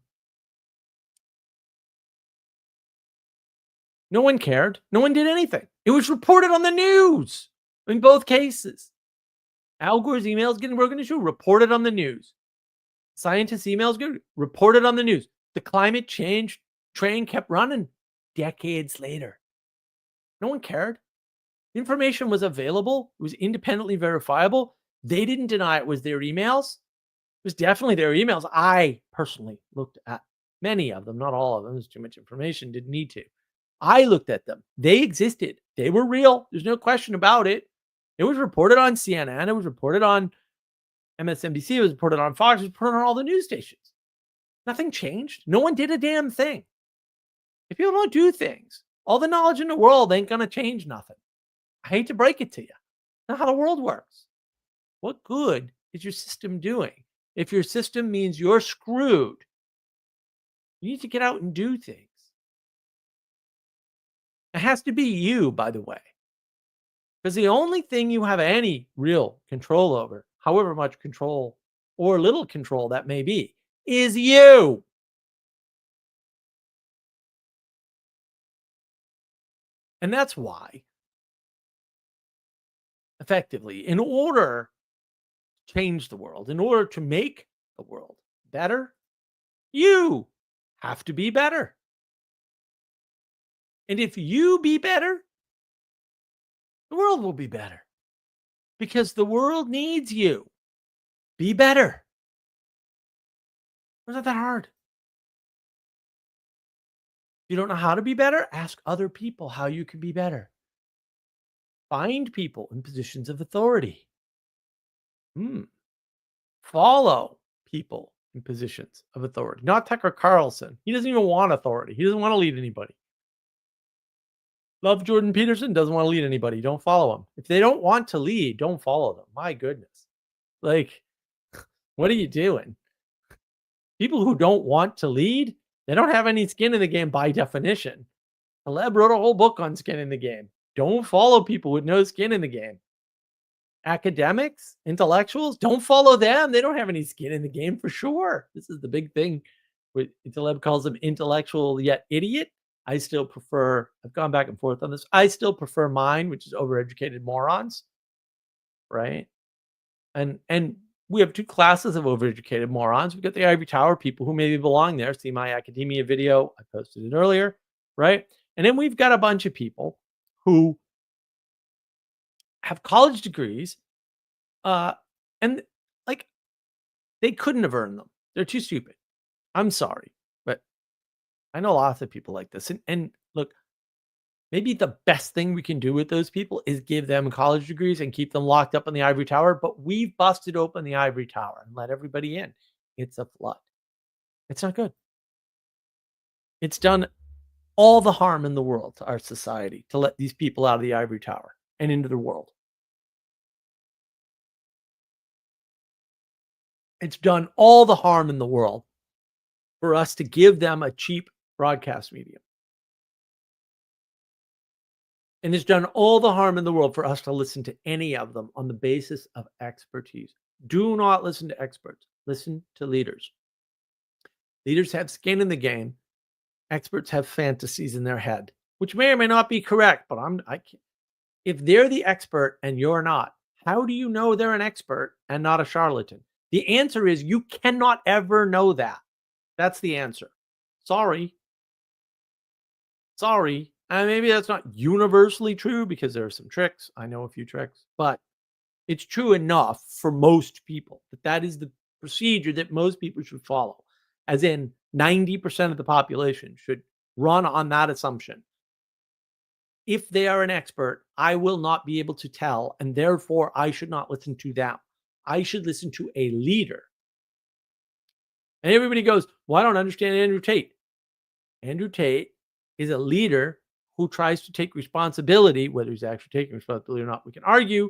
Speaker 2: one cared. No one did anything. It was reported on the news in both cases. Al Gore's emails getting broken into, reported on the news. Scientists' emails get reported on the news. The climate change train kept running decades later. No one cared. Information was available. It was independently verifiable. They didn't deny it was their emails. It was definitely their emails. I personally looked at many of them, not all of them. There's too much information. Didn't need to. I looked at them. They existed. They were real. There's no question about it. It was reported on CNN. It was reported on MSNBC. It was reported on Fox. It was reported on all the news stations. Nothing changed. No one did a damn thing. If people don't do things, all the knowledge in the world ain't going to change nothing. I hate to break it to you. That's not how the world works. What good is your system doing? If your system means you're screwed, you need to get out and do things. It has to be you, by the way. Because the only thing you have any real control over, however much control or little control that may be, is you. And that's why, effectively, in order to change the world, in order to make the world better, you have to be better. And if you be better, the world will be better. Because the world needs you. Be better. It's not that hard. If you don't know how to be better, ask other people how you can be better. Find people in positions of authority. Follow people in positions of authority. Not Tucker Carlson. He doesn't even want authority. He doesn't want to lead anybody. Love Jordan Peterson, doesn't want to lead anybody. Don't follow him. If they don't want to lead, don't follow them. My goodness. Like, what are you doing? People who don't want to lead, they don't have any skin in the game by definition. Taleb wrote a whole book on skin in the game. Don't follow people with no skin in the game. Academics, intellectuals, don't follow them. They don't have any skin in the game for sure. This is the big thing Taleb calls him intellectual yet idiot. I still prefer, I've gone back and forth on this. I still prefer mine, which is overeducated morons, right? And we have two classes of overeducated morons. We've got the ivory tower people who maybe belong there. See my academia video. I posted it earlier, right? And then we've got a bunch of people who have college degrees, and like they couldn't have earned them. They're too stupid. I'm sorry, but I know lots of people like this. And look, maybe the best thing we can do with those people is give them college degrees and keep them locked up in the ivory tower. But we've busted open the ivory tower and let everybody in. It's a flood. It's not good. It's done all the harm in the world to our society to let these people out of the ivory tower and into the world. It's done all the harm in the world for us to give them a cheap broadcast medium. And it's done all the harm in the world for us to listen to any of them on the basis of expertise. Do not listen to experts. Listen to leaders. Leaders have skin in the game. Experts have fantasies in their head, which may or may not be correct, but if they're the expert and you're not, how do you know they're an expert and not a charlatan? The answer is you cannot ever know that. That's the answer. Sorry. Maybe that's not universally true because there are some tricks. I know a few tricks, but it's true enough for most people that is the procedure that most people should follow. As in 90% of the population should run on that assumption. If they are an expert, I will not be able to tell, and therefore I should not listen to them. I should listen to a leader. And everybody goes, well, I don't understand Andrew Tate. Andrew Tate is a leader who tries to take responsibility, whether he's actually taking responsibility or not, we can argue,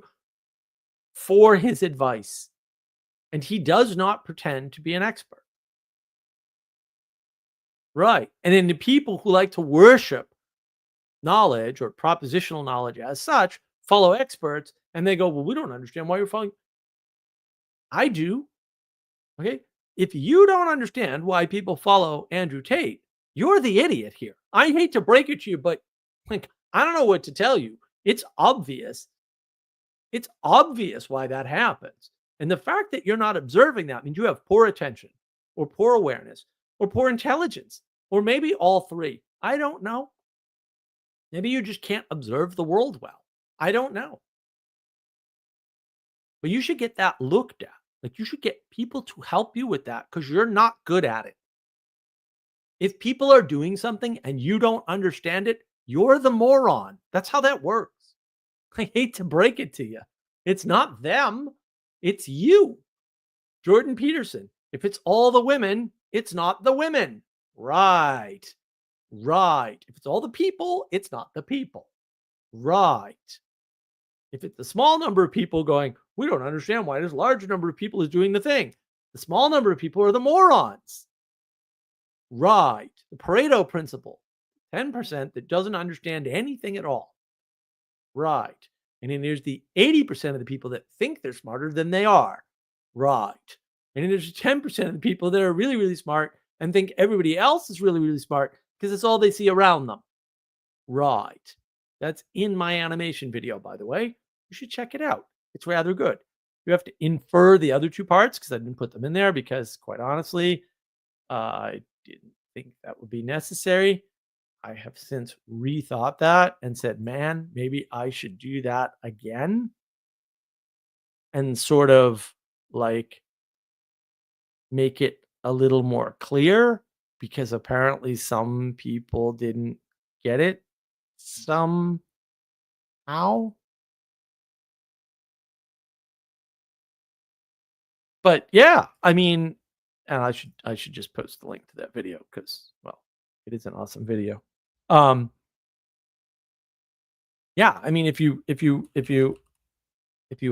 Speaker 2: for his advice. And he does not pretend to be an expert. Right. And then the people who like to worship knowledge or propositional knowledge as such follow experts and they go, well, we don't understand why you're following. I do. Okay. If you don't understand why people follow Andrew Tate, you're the idiot here. I hate to break it to you, but like, I don't know what to tell you. It's obvious. It's obvious why that happens. And the fact that you're not observing that means you have poor attention or poor awareness or poor intelligence, or maybe all three. I don't know. Maybe you just can't observe the world well. I don't know. But you should get that looked at. Like you should get people to help you with that because you're not good at it. If people are doing something and you don't understand it, you're the moron. That's how that works. I hate to break it to you. It's not them. It's you. Jordan Peterson. If it's all the women, it's not the women. Right. If it's all the people, it's not the people. Right. If it's the small number of people going, we don't understand why this large number of people is doing the thing. The small number of people are the morons. Right. The Pareto principle. 10% that doesn't understand anything at all. Right. And then there's the 80% of the people that think they're smarter than they are. Right. And then there's 10% of the people that are really, really smart and think everybody else is really, really smart because it's all they see around them. Right. That's in my animation video, by the way. You should check it out. It's rather good. You have to infer the other two parts because I didn't put them in there because, quite honestly, I didn't think that would be necessary. I have since rethought that and said, man, maybe I should do that again and sort of like make it a little more clear because apparently some people didn't get it somehow. But yeah, I mean, and I should just post the link to that video because, well, it is an awesome video. Yeah, I mean, if you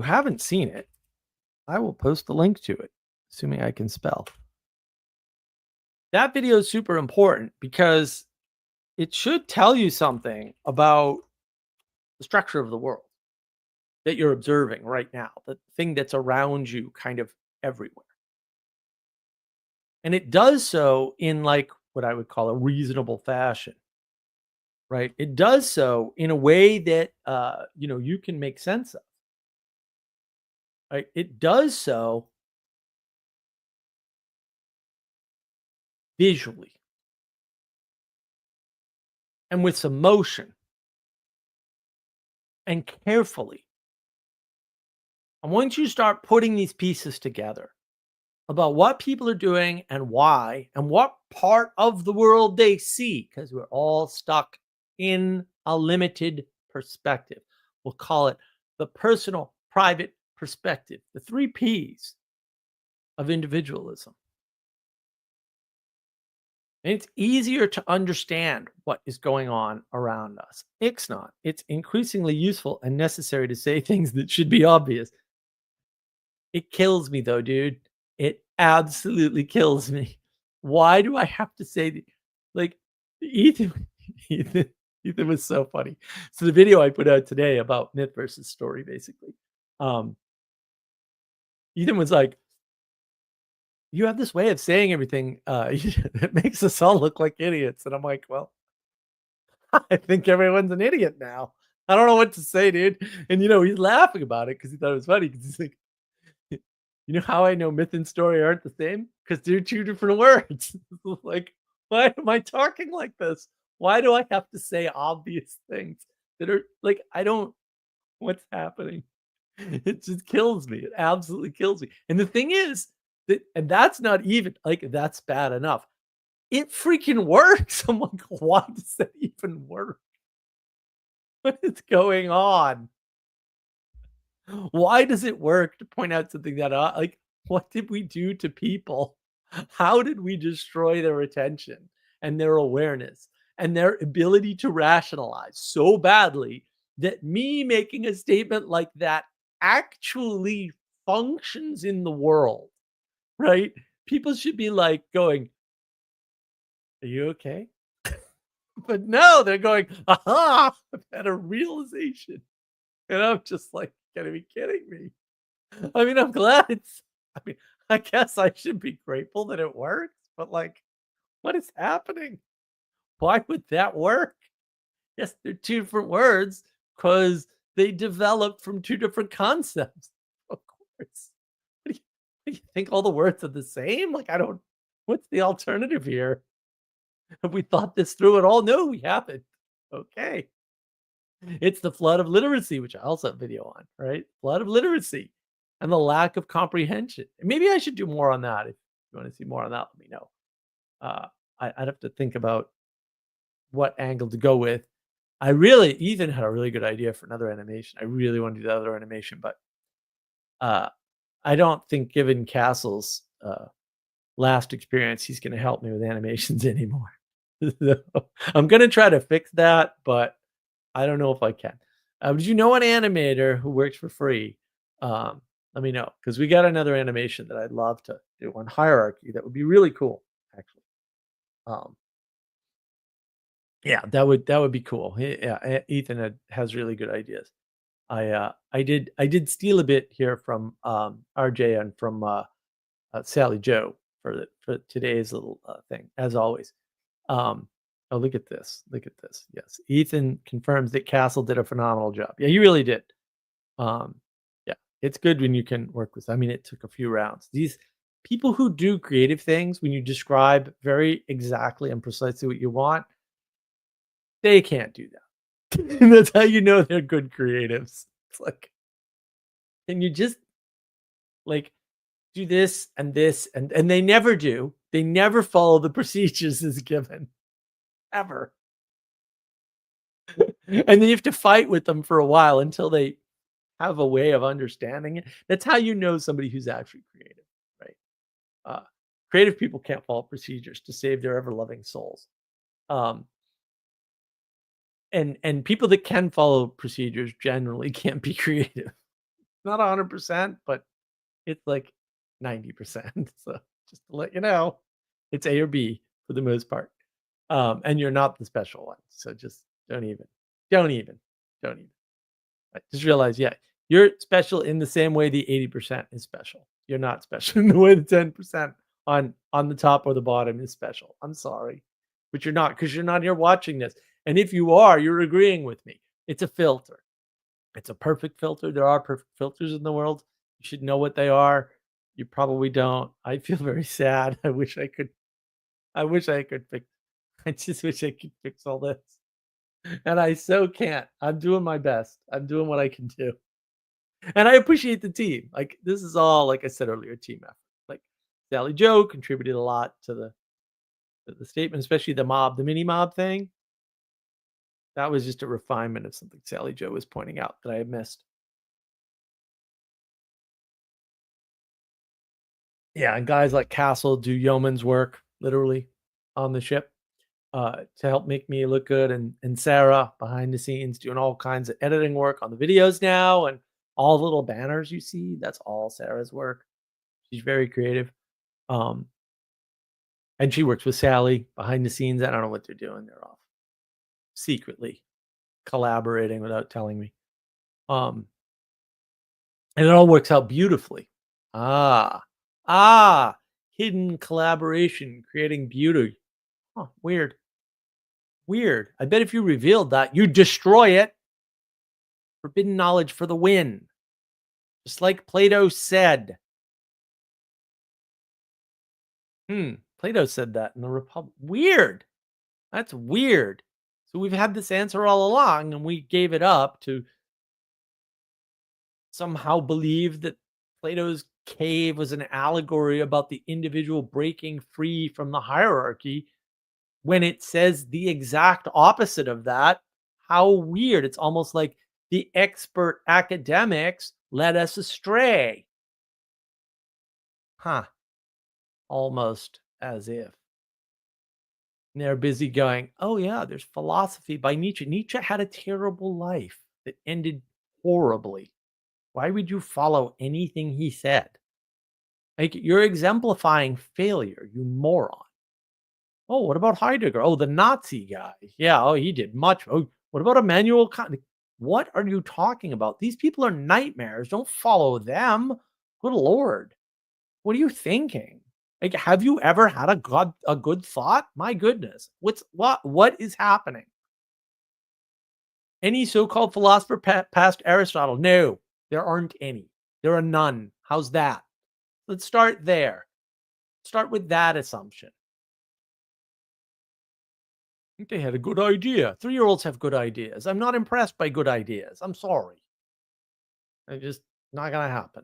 Speaker 2: haven't seen it, I will post the link to it, assuming I can spell. That video is super important because it should tell you something about the structure of the world that you're observing right now, the thing that's around you kind of everywhere. And it does so in like what I would call a reasonable fashion, right? It does so in a way that you can make sense of. Right? It does so visually and with some motion and carefully. And once you start putting these pieces together about what people are doing and why, and what part of the world they see, because we're all stuck in a limited perspective. We'll call it the personal, private perspective, the 3 Ps of individualism. And it's easier to understand what is going on around us. Ixnat, it's increasingly useful and necessary to say things that should be obvious. It kills me though, dude. It absolutely kills me. Why do I have to say like Ethan Ethan Ethan was so funny. So the video I put out today about myth versus story, basically. Um Ethan was like, you have this way of saying everything that makes us all look like idiots. And I'm like, well, I think everyone's an idiot now. I don't know what to say, dude. And he's laughing about it because he thought it was funny. Because he's like, you know how I know myth and story aren't the same? Because they're 2 different words. Like, why am I talking like this? Why do I have to say obvious things that are like, I don't, what's happening? It just kills me. It absolutely kills me. And the thing is that, and that's not even like, that's bad enough. It freaking works. I'm like, why does that even work? What is going on? Why does it work to point out something that, like, what did we do to people? How did we destroy their attention and their awareness and their ability to rationalize so badly that me making a statement like that actually functions in the world, right? People should be like going, are you okay? But no, they're going, aha, I've had a realization. And I'm just like, you gotta be kidding me. I mean, I'm glad I mean, I guess I should be grateful that it works, but like, what is happening? Why would that work? Yes, they're 2 different words because they developed from 2 different concepts. Of course. What do you think all the words are the same? Like, I don't, what's the alternative here? Have we thought this through at all? No, we haven't. Okay. It's the flood of literacy, which I also have video on, right? Flood of literacy and the lack of comprehension. Maybe I should do more on that. If you want to see more on that, let me know. Uh, I'd have to think about what angle to go with. Ethan had a really good idea for another animation. I really want to do the other animation, but uh, I don't think, given Castle's last experience, he's going to help me with animations anymore. So, I'm going to try to fix that, but I don't know if I can. Did you know an animator who works for free? Let me know, because we got another animation that I'd love to do on hierarchy. That would be really cool, actually. Yeah, that would be cool. Ethan has really good ideas. I did steal a bit here from RJ and from Sally Joe for today's little thing, as always. Oh, look at this. Look at this. Yes. Ethan confirms that Castle did a phenomenal job. Yeah, he really did. Um, yeah, it's good when you can work with, I mean, it took a few rounds. These people who do creative things, when you describe very exactly and precisely what you want, they can't do that. And that's how you know they're good creatives. It's like, can you just like do this and this and they never do. They never follow the procedures as given. Ever. And then you have to fight with them for a while until they have a way of understanding it. That's how you know somebody who's actually creative, right? Creative people can't follow procedures to save their ever-loving souls. Um, and people that can follow procedures generally can't be creative. Not 100%, but it's like 90%. So just to let you know, it's A or B for the most part. And you're not the special one. So just don't even. Just realize, yeah, you're special in the same way the 80% is special. You're not special in the way the 10% on the top or the bottom is special. I'm sorry, but you're not, because you're not here watching this. And if you are, you're agreeing with me. It's a filter. It's a perfect filter. There are perfect filters in the world. You should know what they are. You probably don't. I feel very sad. I wish I could. I wish I could fix. I just wish I could fix all this, and I so can't. I'm doing my best. I'm doing what I can do. And I appreciate the team. Like, this is all, like I said earlier, team effort. Like, Sally Joe contributed a lot to the statement, especially the mini mob thing. That was just a refinement of something Sally Joe was pointing out that I had missed. Yeah, and guys like Castle do yeoman's work, literally, on the ship, to help make me look good, and Sarah behind the scenes doing all kinds of editing work on the videos now, and all the little banners you see, that's all Sarah's work. She's very creative. Um, and she works with Sally behind the scenes. I don't know what they're doing. They're off secretly collaborating without telling me. Um, and it all works out beautifully. Ah, hidden collaboration, creating beauty. Huh, weird. Weird. I bet if you revealed that, you'd destroy it. Forbidden knowledge for the win. Just like Plato said. Plato said that in the Republic. Weird. That's weird. So we've had this answer all along, and we gave it up to somehow believe that Plato's cave was an allegory about the individual breaking free from the hierarchy, when it says the exact opposite of that. How weird. It's almost like the expert academics led us astray. Huh. Almost as if. And they're busy going, oh, yeah, there's philosophy by Nietzsche. Nietzsche had a terrible life that ended horribly. Why would you follow anything he said? Like, you're exemplifying failure, you moron. Oh, what about Heidegger? Oh, the Nazi guy. Yeah, oh, he did much. Oh, what about Immanuel Kant? What are you talking about? These people are nightmares. Don't follow them. Good Lord. What are you thinking? Like, have you ever had a good thought? My goodness. What is happening? Any so-called philosopher past Aristotle? No, there aren't any. There are none. How's that? Let's start there. Start with that assumption. I think they had a good idea. 3-year-olds have good ideas. I'm not impressed by good ideas. I'm sorry. It's just not going to happen.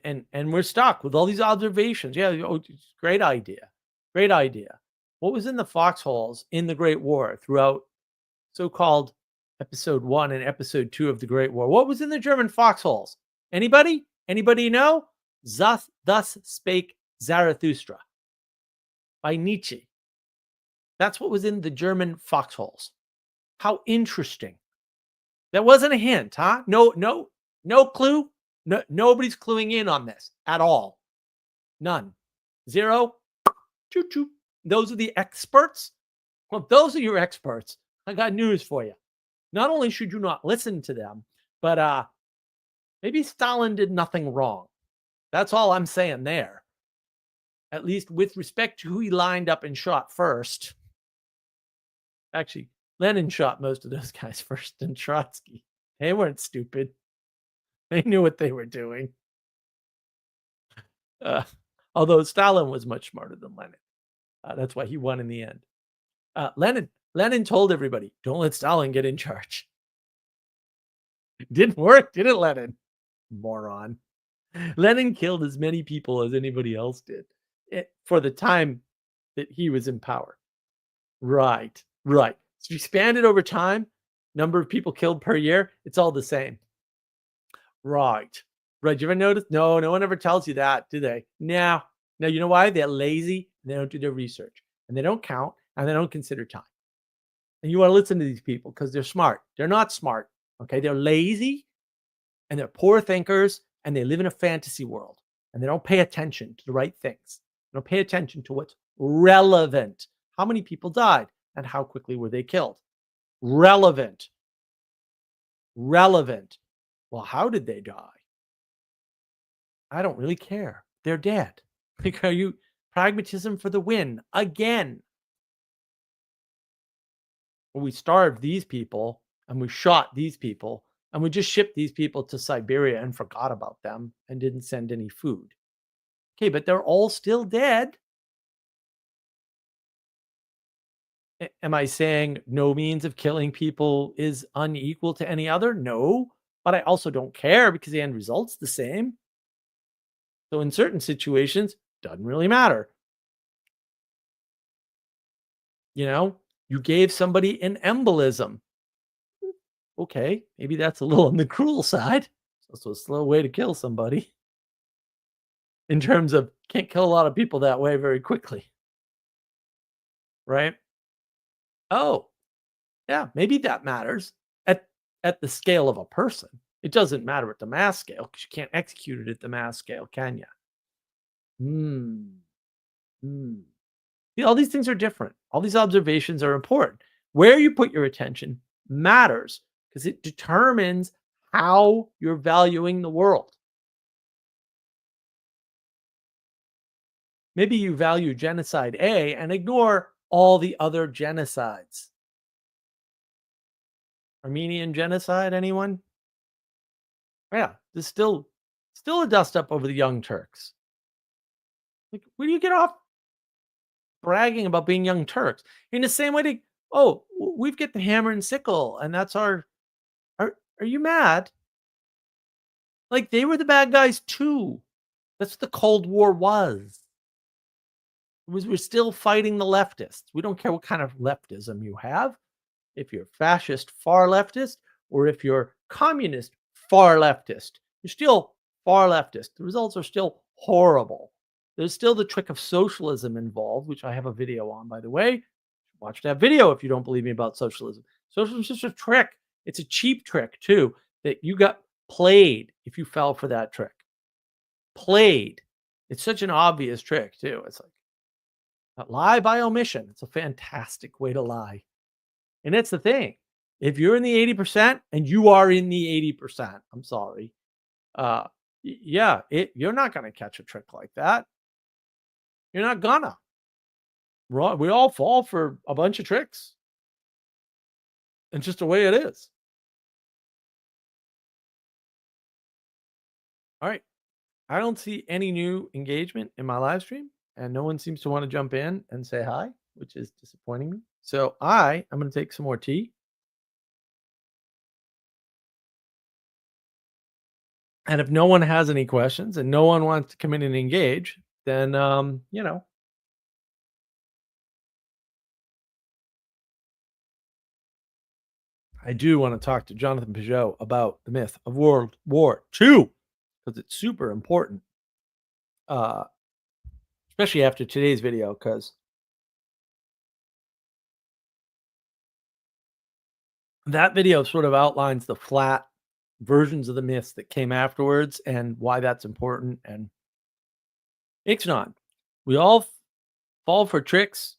Speaker 2: And we're stuck with all these observations. Yeah, oh, great idea. Great idea. What was in the foxholes in the Great War throughout so-called episode 1 and episode 2 of the Great War? What was in the German foxholes? Anybody? Anybody know? Thus spake Zarathustra by Nietzsche. That's what was in the German foxholes. How interesting. That wasn't a hint, huh? No clue. No, nobody's cluing in on this at all. None. Zero. Choo-choo. Those are the experts. Well, if those are your experts, I got news for you. Not only should you not listen to them, but maybe Stalin did nothing wrong. That's all I'm saying there. At least with respect to who he lined up and shot first. Actually, Lenin shot most of those guys first, and Trotsky. They weren't stupid. They knew what they were doing. Although Stalin was much smarter than Lenin. That's why he won in the end. Lenin told everybody, don't let Stalin get in charge. It didn't work, did it, Lenin? Moron. Lenin killed as many people as anybody else did for the time that he was in power. Right. So you expand it over time, number of people killed per year, it's all the same. Right. You ever notice? No one ever tells you that, do they? No. You know why? They're lazy, and they don't do their research, and they don't count, and they don't consider time. And you want to listen to these people because they're smart. They're not smart. Okay. They're lazy, and they're poor thinkers, and they live in a fantasy world, and they don't pay attention to the right things. They don't pay attention to what's relevant. How many people died, and how quickly were they killed? Relevant. Well, how did they die? I don't really care. They're dead. Like, are you pragmatism for the win again? We starved these people and we shot these people and we just shipped these people to Siberia and forgot about them and didn't send any food. Okay, but they're all still dead. Am I saying no means of killing people is unequal to any other? No, but I also don't care because the end result's the same. So in certain situations, doesn't really matter. You know, you gave somebody an embolism. Okay, maybe that's a little on the cruel side. It's also a slow way to kill somebody in terms of can't kill a lot of people that way very quickly, right? Oh, yeah, maybe that matters at the scale of a person. It doesn't matter at the mass scale because you can't execute it at the mass scale, can you? Hmm. Hmm. See, all these things are different. All these observations are important. Where you put your attention matters because it determines how you're valuing the world. Maybe you value genocide A and ignore all the other genocides. Armenian genocide, anyone? Yeah, there's still a dust up over the Young Turks. Like, where do you get off bragging about being Young Turks? In the same way they, oh, we've got the hammer and sickle, and that's our are you mad? Like they were the bad guys too. That's what the Cold War was. We're still fighting the leftists. We don't care what kind of leftism you have. If you're fascist far leftist or if you're communist far leftist, you're still far leftist. The results are still horrible. There's still the trick of socialism involved, which I have a video on, by the way. Watch that video if you don't believe me about socialism. Socialism is just a trick. It's a cheap trick, too, that you got played if you fell for that trick. Played. It's such an obvious trick, too. It's like lie by omission. It's a fantastic way to lie. And that's the thing. If you're in the 80% and you are in the 80%, I'm sorry. Yeah, you're not going to catch a trick like that. You're not gonna. We all fall for a bunch of tricks. It's just the way it is. All right. I don't see any new engagement in my live stream, and no one seems to want to jump in and say hi, which is disappointing me. So I'm going to take some more tea. And if no one has any questions and no one wants to come in and engage, then, I do want to talk to Jonathan Peugeot about the myth of World War II because it's super important, uh, especially after today's video, because that video sort of outlines the flat versions of the myths that came afterwards and why that's important. And Ixnat, we all fall for tricks.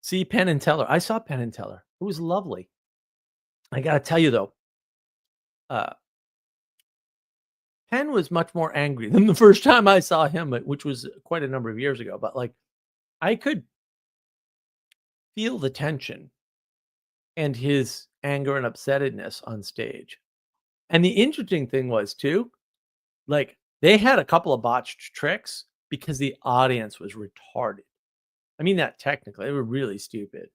Speaker 2: See Penn and Teller. I saw Penn and Teller. It was lovely. I got to tell you, though, uh, Penn was much more angry than the first time I saw him, which was quite a number of years ago. But like, I could feel the tension and his anger and upsettedness on stage. And the interesting thing was too, like they had a couple of botched tricks because the audience was retarded. I mean that technically, they were really stupid.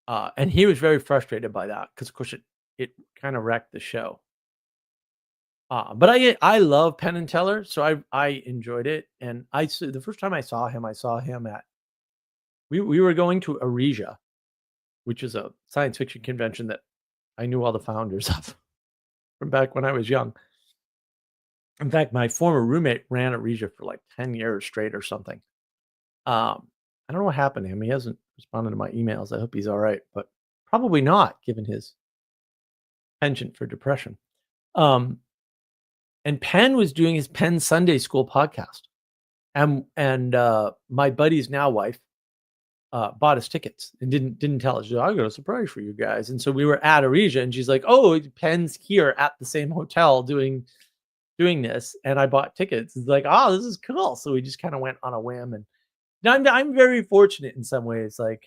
Speaker 2: And he was very frustrated by that because, of course, it kind of wrecked the show. But I love Penn and Teller, so I enjoyed it. And the first time I saw him at we were going to Aresia, which is a science fiction convention that I knew all the founders of from back when I was young. In fact, my former roommate ran Aresia for like 10 years straight or something. I don't know what happened to him. He hasn't responded to my emails. I hope he's all right, but probably not given his penchant for depression. And Penn was doing his Penn Sunday School podcast. And my buddy's now wife bought us tickets and didn't tell us. She's like, I got a surprise for you guys. And so we were at Aresia and she's like, oh, Penn's here at the same hotel doing doing this, and I bought tickets. It's like, oh, this is cool. So we just kind of went on a whim, and now I'm very fortunate in some ways. Like,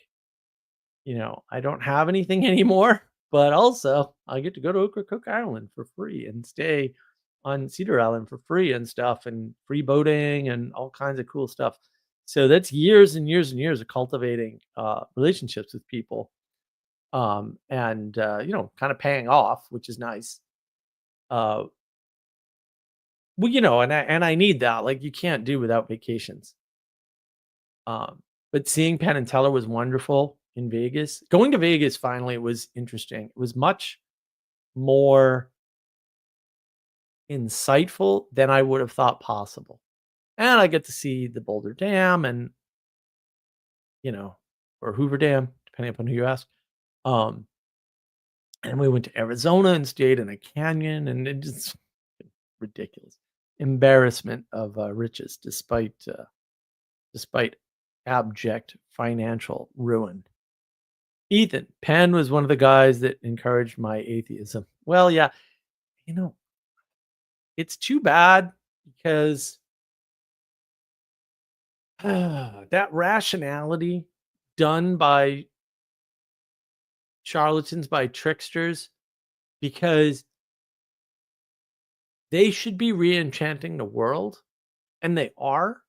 Speaker 2: I don't have anything anymore, but also I get to go to Ocracoke Island for free and stay on Cedar Island for free and stuff, and free boating and all kinds of cool stuff. So that's years and years and years of cultivating relationships with people, and kind of paying off, which is nice. Uh, well, and I need that. Like, you can't do without vacations. But seeing Penn and Teller was wonderful in Vegas. Going to Vegas finally was interesting. It was much more insightful than I would have thought possible. And I get to see the Boulder Dam and, or Hoover Dam, depending upon who you ask. Um, and we went to Arizona and stayed in a canyon, and it just ridiculous embarrassment of riches, despite abject financial ruin. Ethan, Penn was one of the guys that encouraged my atheism. Well, yeah, you know, it's too bad because that rationality done by charlatans, by tricksters, because they should be re-enchanting the world, and they are,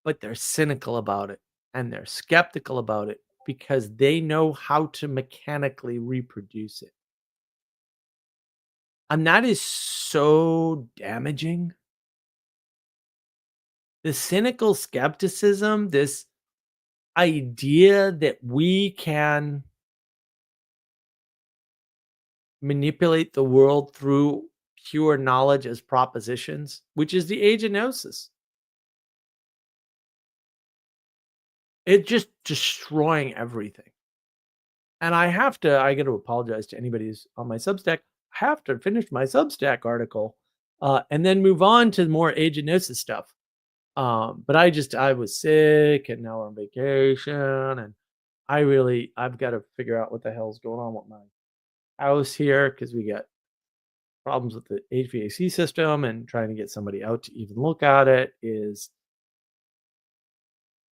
Speaker 2: but they're cynical about it and they're skeptical about it because they know how to mechanically reproduce it. And that is so damaging. The cynical skepticism, this idea that we can manipulate the world through pure knowledge as propositions, which is the age of gnosis. It's just destroying everything. And I got to apologize to anybody who's on my Substack. I have to finish my Substack article and then move on to more age of gnosis stuff. But I was sick and now we're on vacation, and I've got to figure out what the hell's going on with my house here, because we got problems with the HVAC system, and trying to get somebody out to even look at it is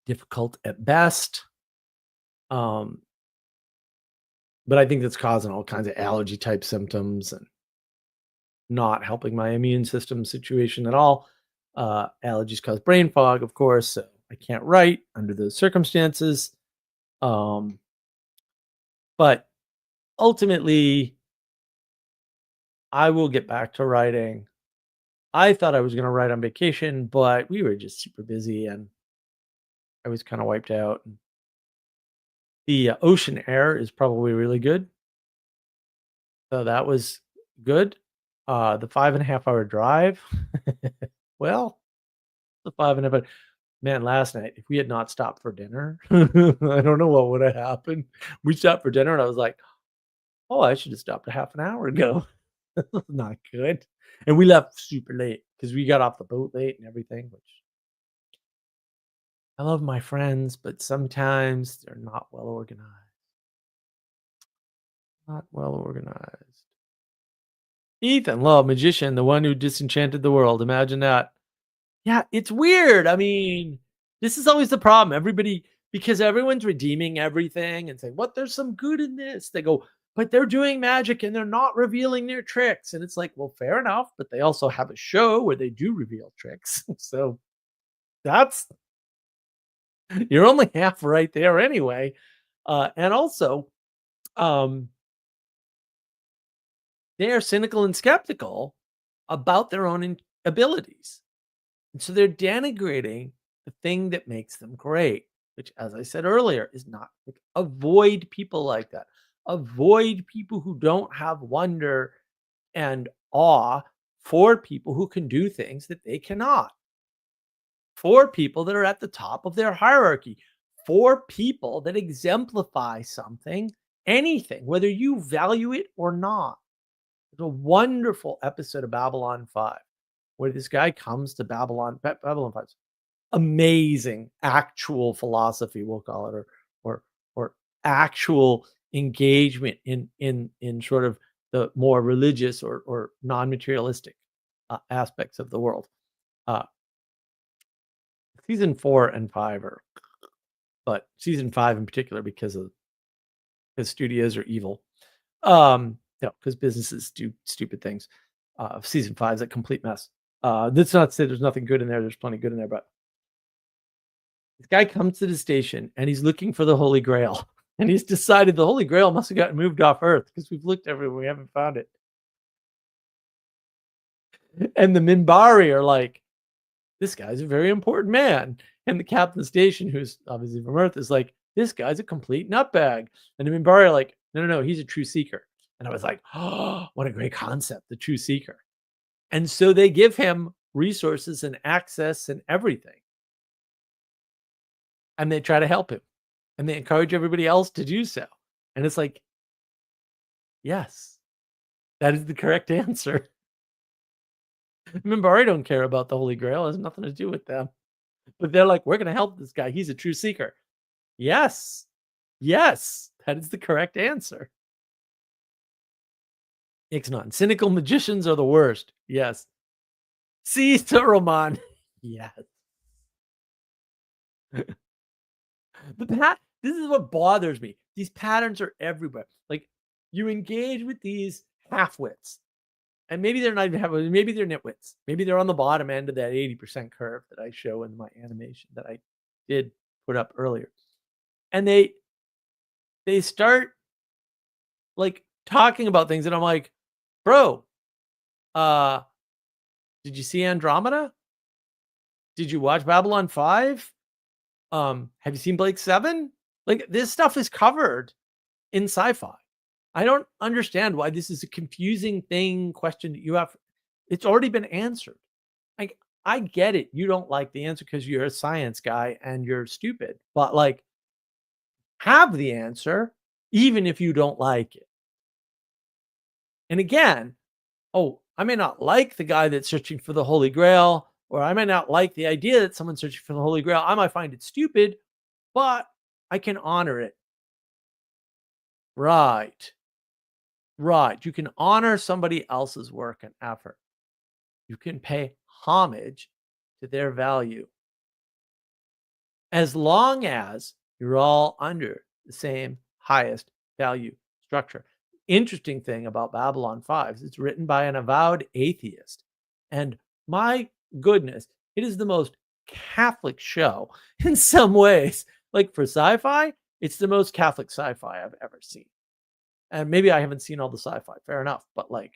Speaker 2: difficult at best. But I think that's causing all kinds of allergy type symptoms and not helping my immune system situation at all. Allergies cause brain fog, of course, so I can't write under those circumstances. But ultimately, I will get back to writing. I thought I was going to write on vacation, but we were just super busy and I was kind of wiped out. The ocean air is probably really good. So that was good. The 5.5 hour drive. Well, the 5.5 hour. Man, last night, if we had not stopped for dinner, I don't know what would have happened. We stopped for dinner and I was like, oh, I should have stopped a half an hour ago. Not good. And we left super late because we got off the boat late and everything, which I love my friends, but sometimes they're not well organized. Not well organized. Ethan Love, magician, the one who disenchanted the world. Imagine that. Yeah, it's weird. I mean, this is always the problem. Because everyone's redeeming everything and saying, what, there's some good in this. They go, but they're doing magic and they're not revealing their tricks. And it's like, well, fair enough. But they also have a show where they do reveal tricks. So you're only half right there anyway. And also, they are cynical and skeptical about their own abilities. And so they're denigrating the thing that makes them great, which, as I said earlier, is not like, avoid people like that. Avoid people who don't have wonder and awe for people who can do things that they cannot. For people that are at the top of their hierarchy. For people that exemplify something, anything, whether you value it or not. There's a wonderful episode of Babylon 5 where this guy comes to Babylon 5. Amazing actual philosophy, we'll call it, or actual engagement in sort of the more religious or non-materialistic aspects of the world. Uh, season 4 and 5 are, but season 5 in particular because studios are evil. No, because businesses do stupid things. Season 5 is a complete mess. That's not to say there's nothing good in there. There's plenty good in there, but this guy comes to the station and he's looking for the Holy Grail. And he's decided the Holy Grail must have gotten moved off Earth because we've looked everywhere. We haven't found it. And the Minbari are like, this guy's a very important man. And the captain of the station, who's obviously from Earth, is like, this guy's a complete nutbag. And the Minbari are like, no, he's a true seeker. And I was like, oh, what a great concept, the true seeker. And so they give him resources and access and everything. And they try to help him. And they encourage everybody else to do so. And it's like, yes, that is the correct answer. Minbari don't care about the Holy Grail. It has nothing to do with them. But they're like, we're going to help this guy. He's a true seeker. Yes, that is the correct answer. Ixnat. Cynical magicians are the worst. Yes. See, Saruman. Yes. This is what bothers me. These patterns are everywhere. Like, you engage with these half-wits. And maybe they're not even half-wits. Maybe they're nitwits. Maybe they're on the bottom end of that 80% curve that I show in my animation that I did put up earlier. And they start, like, talking about things, and I'm like, bro, did you see Andromeda? Did you watch Babylon 5? Have you seen Blake 7? Like, this stuff is covered in sci-fi. I don't understand why this is a confusing question that you have. It's already been answered. Like, I get it. You don't like the answer because you're a science guy and you're stupid. But, like, have the answer even if you don't like it. And again, I may not like the guy that's searching for the Holy Grail, or I might not like the idea that someone's searching for the Holy Grail. I might find it stupid, but I can honor it. Right. You can honor somebody else's work and effort. You can pay homage to their value. As long as you're all under the same highest value structure. Interesting thing about Babylon 5 is it's written by an avowed atheist. And my goodness, it is the most Catholic show in some ways. Like, for sci-fi, it's the most Catholic sci-fi I've ever seen. And maybe I haven't seen all the sci-fi, fair enough, but, like,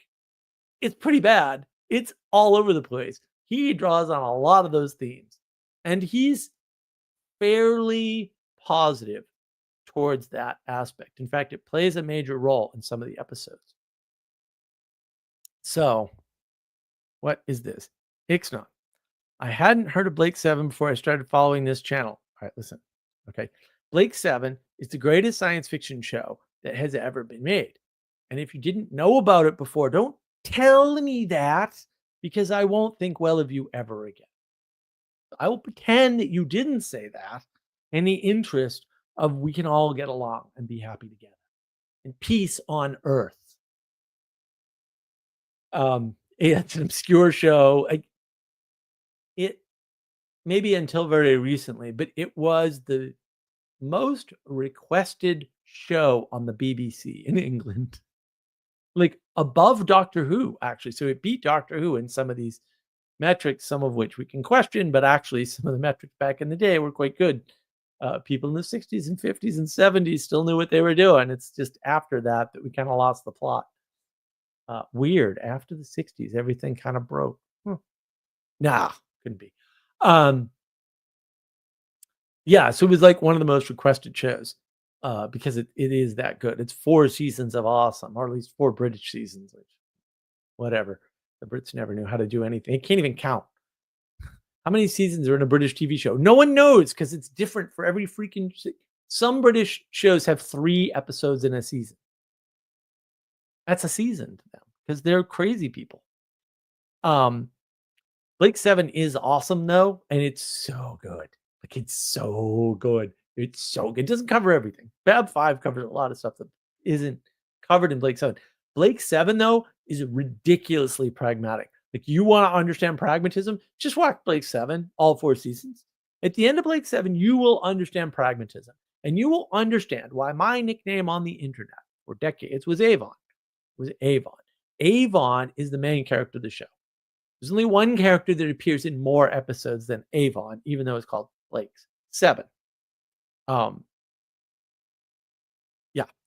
Speaker 2: it's pretty bad. It's all over the place. He draws on a lot of those themes. And he's fairly positive towards that aspect. In fact, it plays a major role in some of the episodes. So, what is this? Ixnat. I hadn't heard of Blake 7 before I started following this channel. All right, listen. Okay. Blake 7 is the greatest science fiction show that has ever been made. And if you didn't know about it before, don't tell me that, because I won't think well of you ever again. I will pretend that you didn't say that in the interest of we can all get along and be happy together and peace on earth. It's an obscure show. It maybe until very recently, but it was the most requested show on the BBC in England, like above Doctor Who, actually. So it beat Doctor Who in some of these metrics, some of which we can question, but actually some of the metrics back in the day were quite good. People in the 60s and 50s and 70s still knew what they were doing. It's just after that we kind of lost the plot. Weird. After the 60s, everything kind of broke. Nah, couldn't be. Yeah, so it was like one of the most requested shows because it is that good. It's 4 seasons of awesome, or at least 4 British seasons. Which, whatever. The Brits never knew how to do anything. It can't even count. How many seasons are in a British TV show? No one knows because it's different for every freaking... Some British shows have 3 episodes in a season. That's a season to them because they're crazy people. Blake 7 is awesome, though, and it's so good. Like, it's so good. It's so good. It doesn't cover everything. Bab 5 covers a lot of stuff that isn't covered in Blake 7. Blake 7, though, is ridiculously pragmatic. Like, you want to understand pragmatism? Just watch Blake 7, all 4 seasons. At the end of Blake 7, you will understand pragmatism, and you will understand why my nickname on the internet for decades was Avon. Avon is the main character of the show. There's only one character that appears in more episodes than Avon, even though it's called Blake 7. Yeah,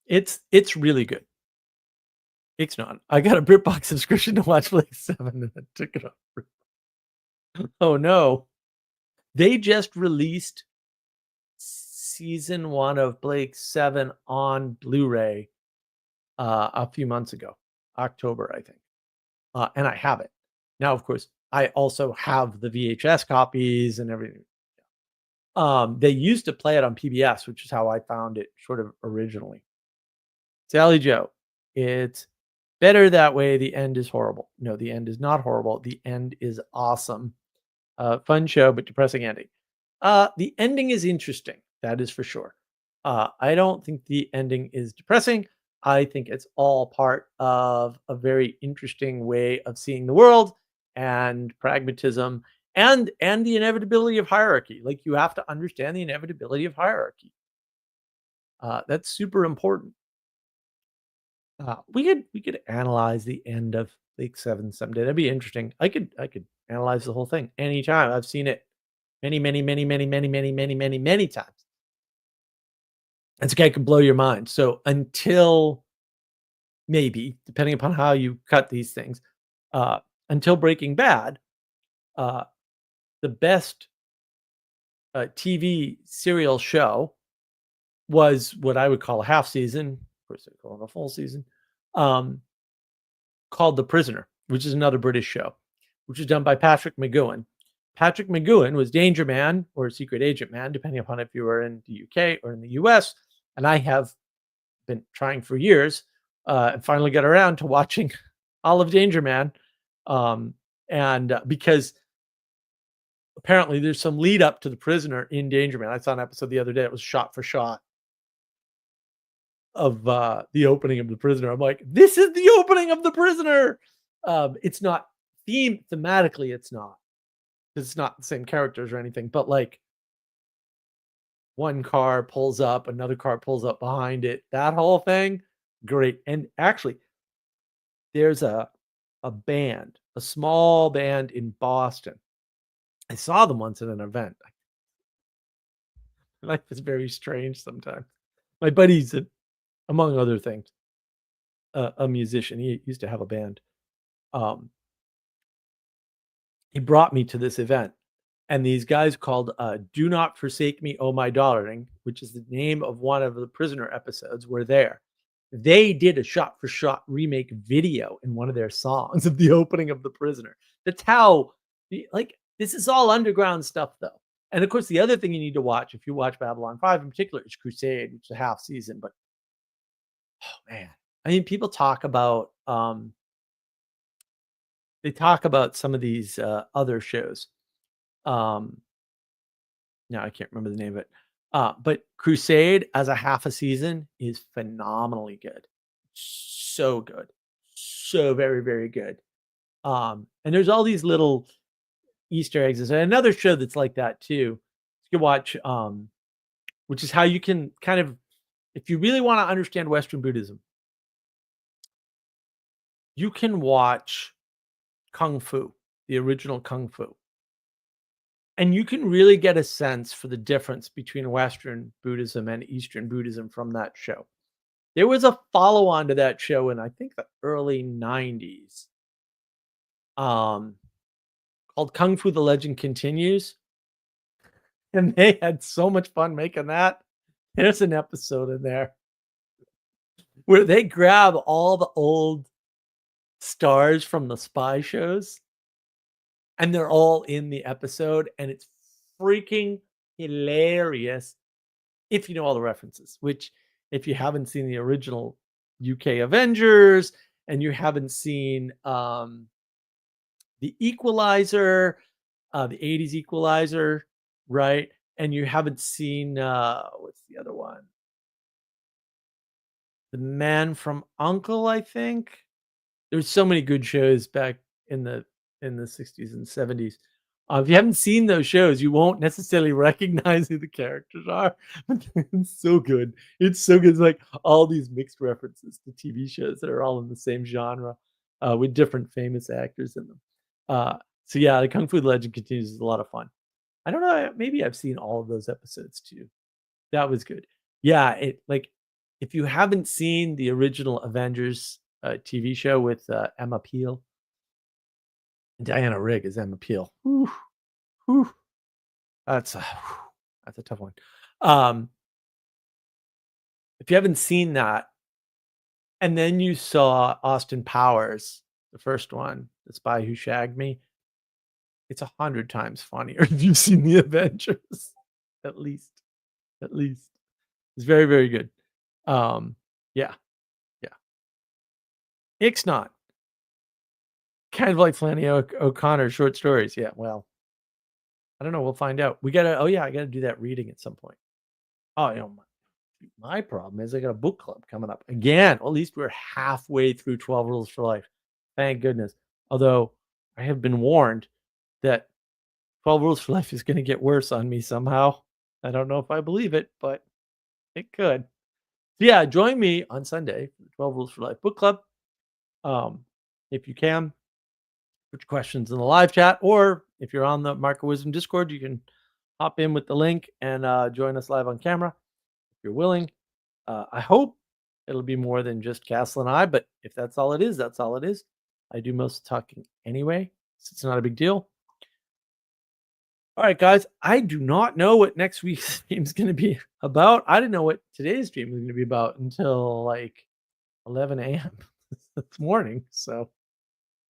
Speaker 2: it's really good. It's not. I got a BritBox subscription to watch Blake 7 and I took it off. Oh no. They just released season 1 of Blake 7 on Blu-ray a few months ago, October, I think. And I have it. Now, of course, I also have the VHS copies and everything. They used to play it on PBS, which is how I found it sort of originally. Sally Joe, it's better that way. The end is horrible. No, the end is not horrible. The end is awesome. Fun show, but depressing ending. The ending is interesting. That is for sure. I don't think the ending is depressing. I think it's all part of a very interesting way of seeing the world and pragmatism and the inevitability of hierarchy. Like, you have to understand the inevitability of hierarchy. That's super important. We could analyze the end of Blake 7 someday. That'd be interesting. I could analyze the whole thing anytime. I've seen it many times. It's okay, it can blow your mind. So until maybe, depending upon how you cut these things, until Breaking Bad, the best TV serial show was what I would call a half season. Of course, they call it a full season. Called The Prisoner, which is another British show, which was done by Patrick McGoohan. Patrick McGoohan was Danger Man or Secret Agent Man, depending upon if you were in the UK or in the US. And I have been trying for years and finally got around to watching all of Danger Man. Because apparently there's some lead up to The Prisoner in Danger Man. I saw an episode the other day. It was shot for shot of the opening of The Prisoner. I'm like, this is the opening of The Prisoner. It's not thematically, it's not. It's not the same characters or anything, but like, one car pulls up, another car pulls up behind it. That whole thing, great. And actually, there's a band, a small band in Boston. I saw them once at an event. Life is very strange sometimes. My buddy's, among other things, a musician. He used to have a band. He brought me to this event, and these guys called Do Not Forsake Me, Oh My Darling, which is the name of one of the Prisoner episodes, were there. They did a shot-for-shot remake video in one of their songs of the opening of The Prisoner. That's how, like, this is all underground stuff, though. And, of course, the other thing you need to watch, if you watch Babylon 5 in particular, is Crusade, which is a half season. But, oh, man. I mean, people talk about they talk about some of these other shows. Now I can't remember the name of it. But Crusade as a half a season is phenomenally good. So good. So very, very good. And there's all these little Easter eggs. And another show that's like that too. You can watch, which is how you can kind of, if you really want to understand Western Buddhism, you can watch Kung Fu, the original Kung Fu. And you can really get a sense for the difference between Western Buddhism and Eastern Buddhism from that show. There was a follow-on to that show in, I think, the early 90s, called Kung Fu: The Legend Continues. And they had so much fun making that. There's an episode in there where they grab all the old stars from the spy shows, and they're all in the episode, and it's freaking hilarious if you know all the references, which, if you haven't seen the original UK Avengers and you haven't seen the Equalizer, the 80s Equalizer, right? And you haven't seen what's the other one? The Man from U.N.C.L.E., I think. There's so many good shows back in the in the 60s and 70s. If you haven't seen those shows, you won't necessarily recognize who the characters are. It's so good. It's so good. It's like all these mixed references to TV shows that are all in the same genre with different famous actors in them. So yeah, the Kung Fu Legend Continues is a lot of fun. I don't know. Maybe I've seen all of those episodes too. That was good. Yeah, it like if you haven't seen the original Avengers TV show with Emma Peel, Diana Rigg is Emma Peel. Whew, whew, that's a tough one. Um, if you haven't seen that, and then you saw Austin Powers, the first one, The Spy Who Shagged Me, it's 100 times funnier if you've seen the Avengers. At least. At least. It's very, very good. Yeah, yeah. Ixnot. Kind of like Flannery O'Connor short stories. Yeah, well, I don't know. We'll find out. We gotta. Oh yeah, I gotta do that reading at some point. Oh, my problem is I got a book club coming up again. Well, at least we're halfway through 12 Rules for Life. Thank goodness. Although I have been warned that 12 Rules for Life is going to get worse on me somehow. I don't know if I believe it, but it could. So yeah, join me on Sunday for the 12 Rules for Life book club. If you can, put your questions in the live chat, or if you're on the Mark of Wisdom Discord, you can hop in with the link and join us live on camera if you're willing. I hope it'll be more than just Castle and I, but if that's all it is, that's all it is. I do most of the talking anyway, so it's not a big deal. All right, guys, I do not know what next week's stream is going to be about. I didn't know what today's stream was going to be about until like 11 a.m. this morning. So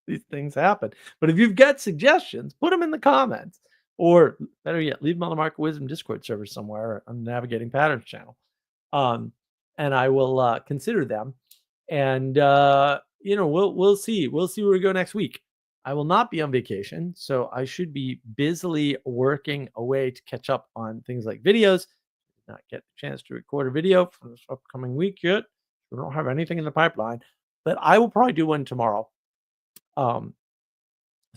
Speaker 2: these things happen. But if you've got suggestions, put them in the comments. Or better yet, leave them on the Mark of Wisdom Discord server somewhere on the Navigating Patterns channel. And I will consider them. And we'll see. We'll see where we go next week. I will not be on vacation, so I should be busily working away to catch up on things like videos. Did not get the chance to record a video for this upcoming week yet. We don't have anything in the pipeline, but I will probably do one tomorrow. So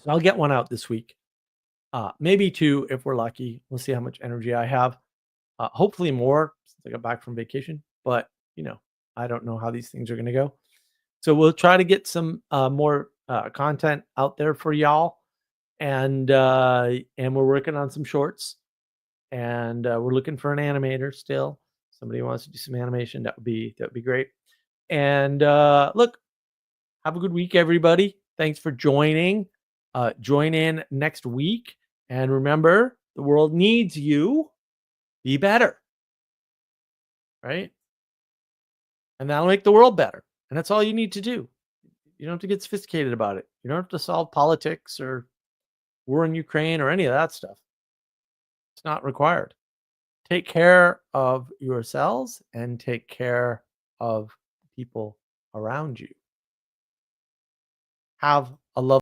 Speaker 2: I'll get one out this week. Maybe two if we're lucky. We'll see how much energy I have. Hopefully more since I got back from vacation, but I don't know how these things are going to go. So we'll try to get some more content out there for y'all, and we're working on some shorts, and we're looking for an animator still. Somebody wants to do some animation, that would be great. And look, have a good week, everybody. Thanks for joining. Join in next week, and remember, the world needs you. Be better, right? And that'll make the world better. And that's all you need to do. You don't have to get sophisticated about it. You don't have to solve politics or war in Ukraine or any of that stuff. It's not required. Take care of yourselves and take care of people around you. Have a lovely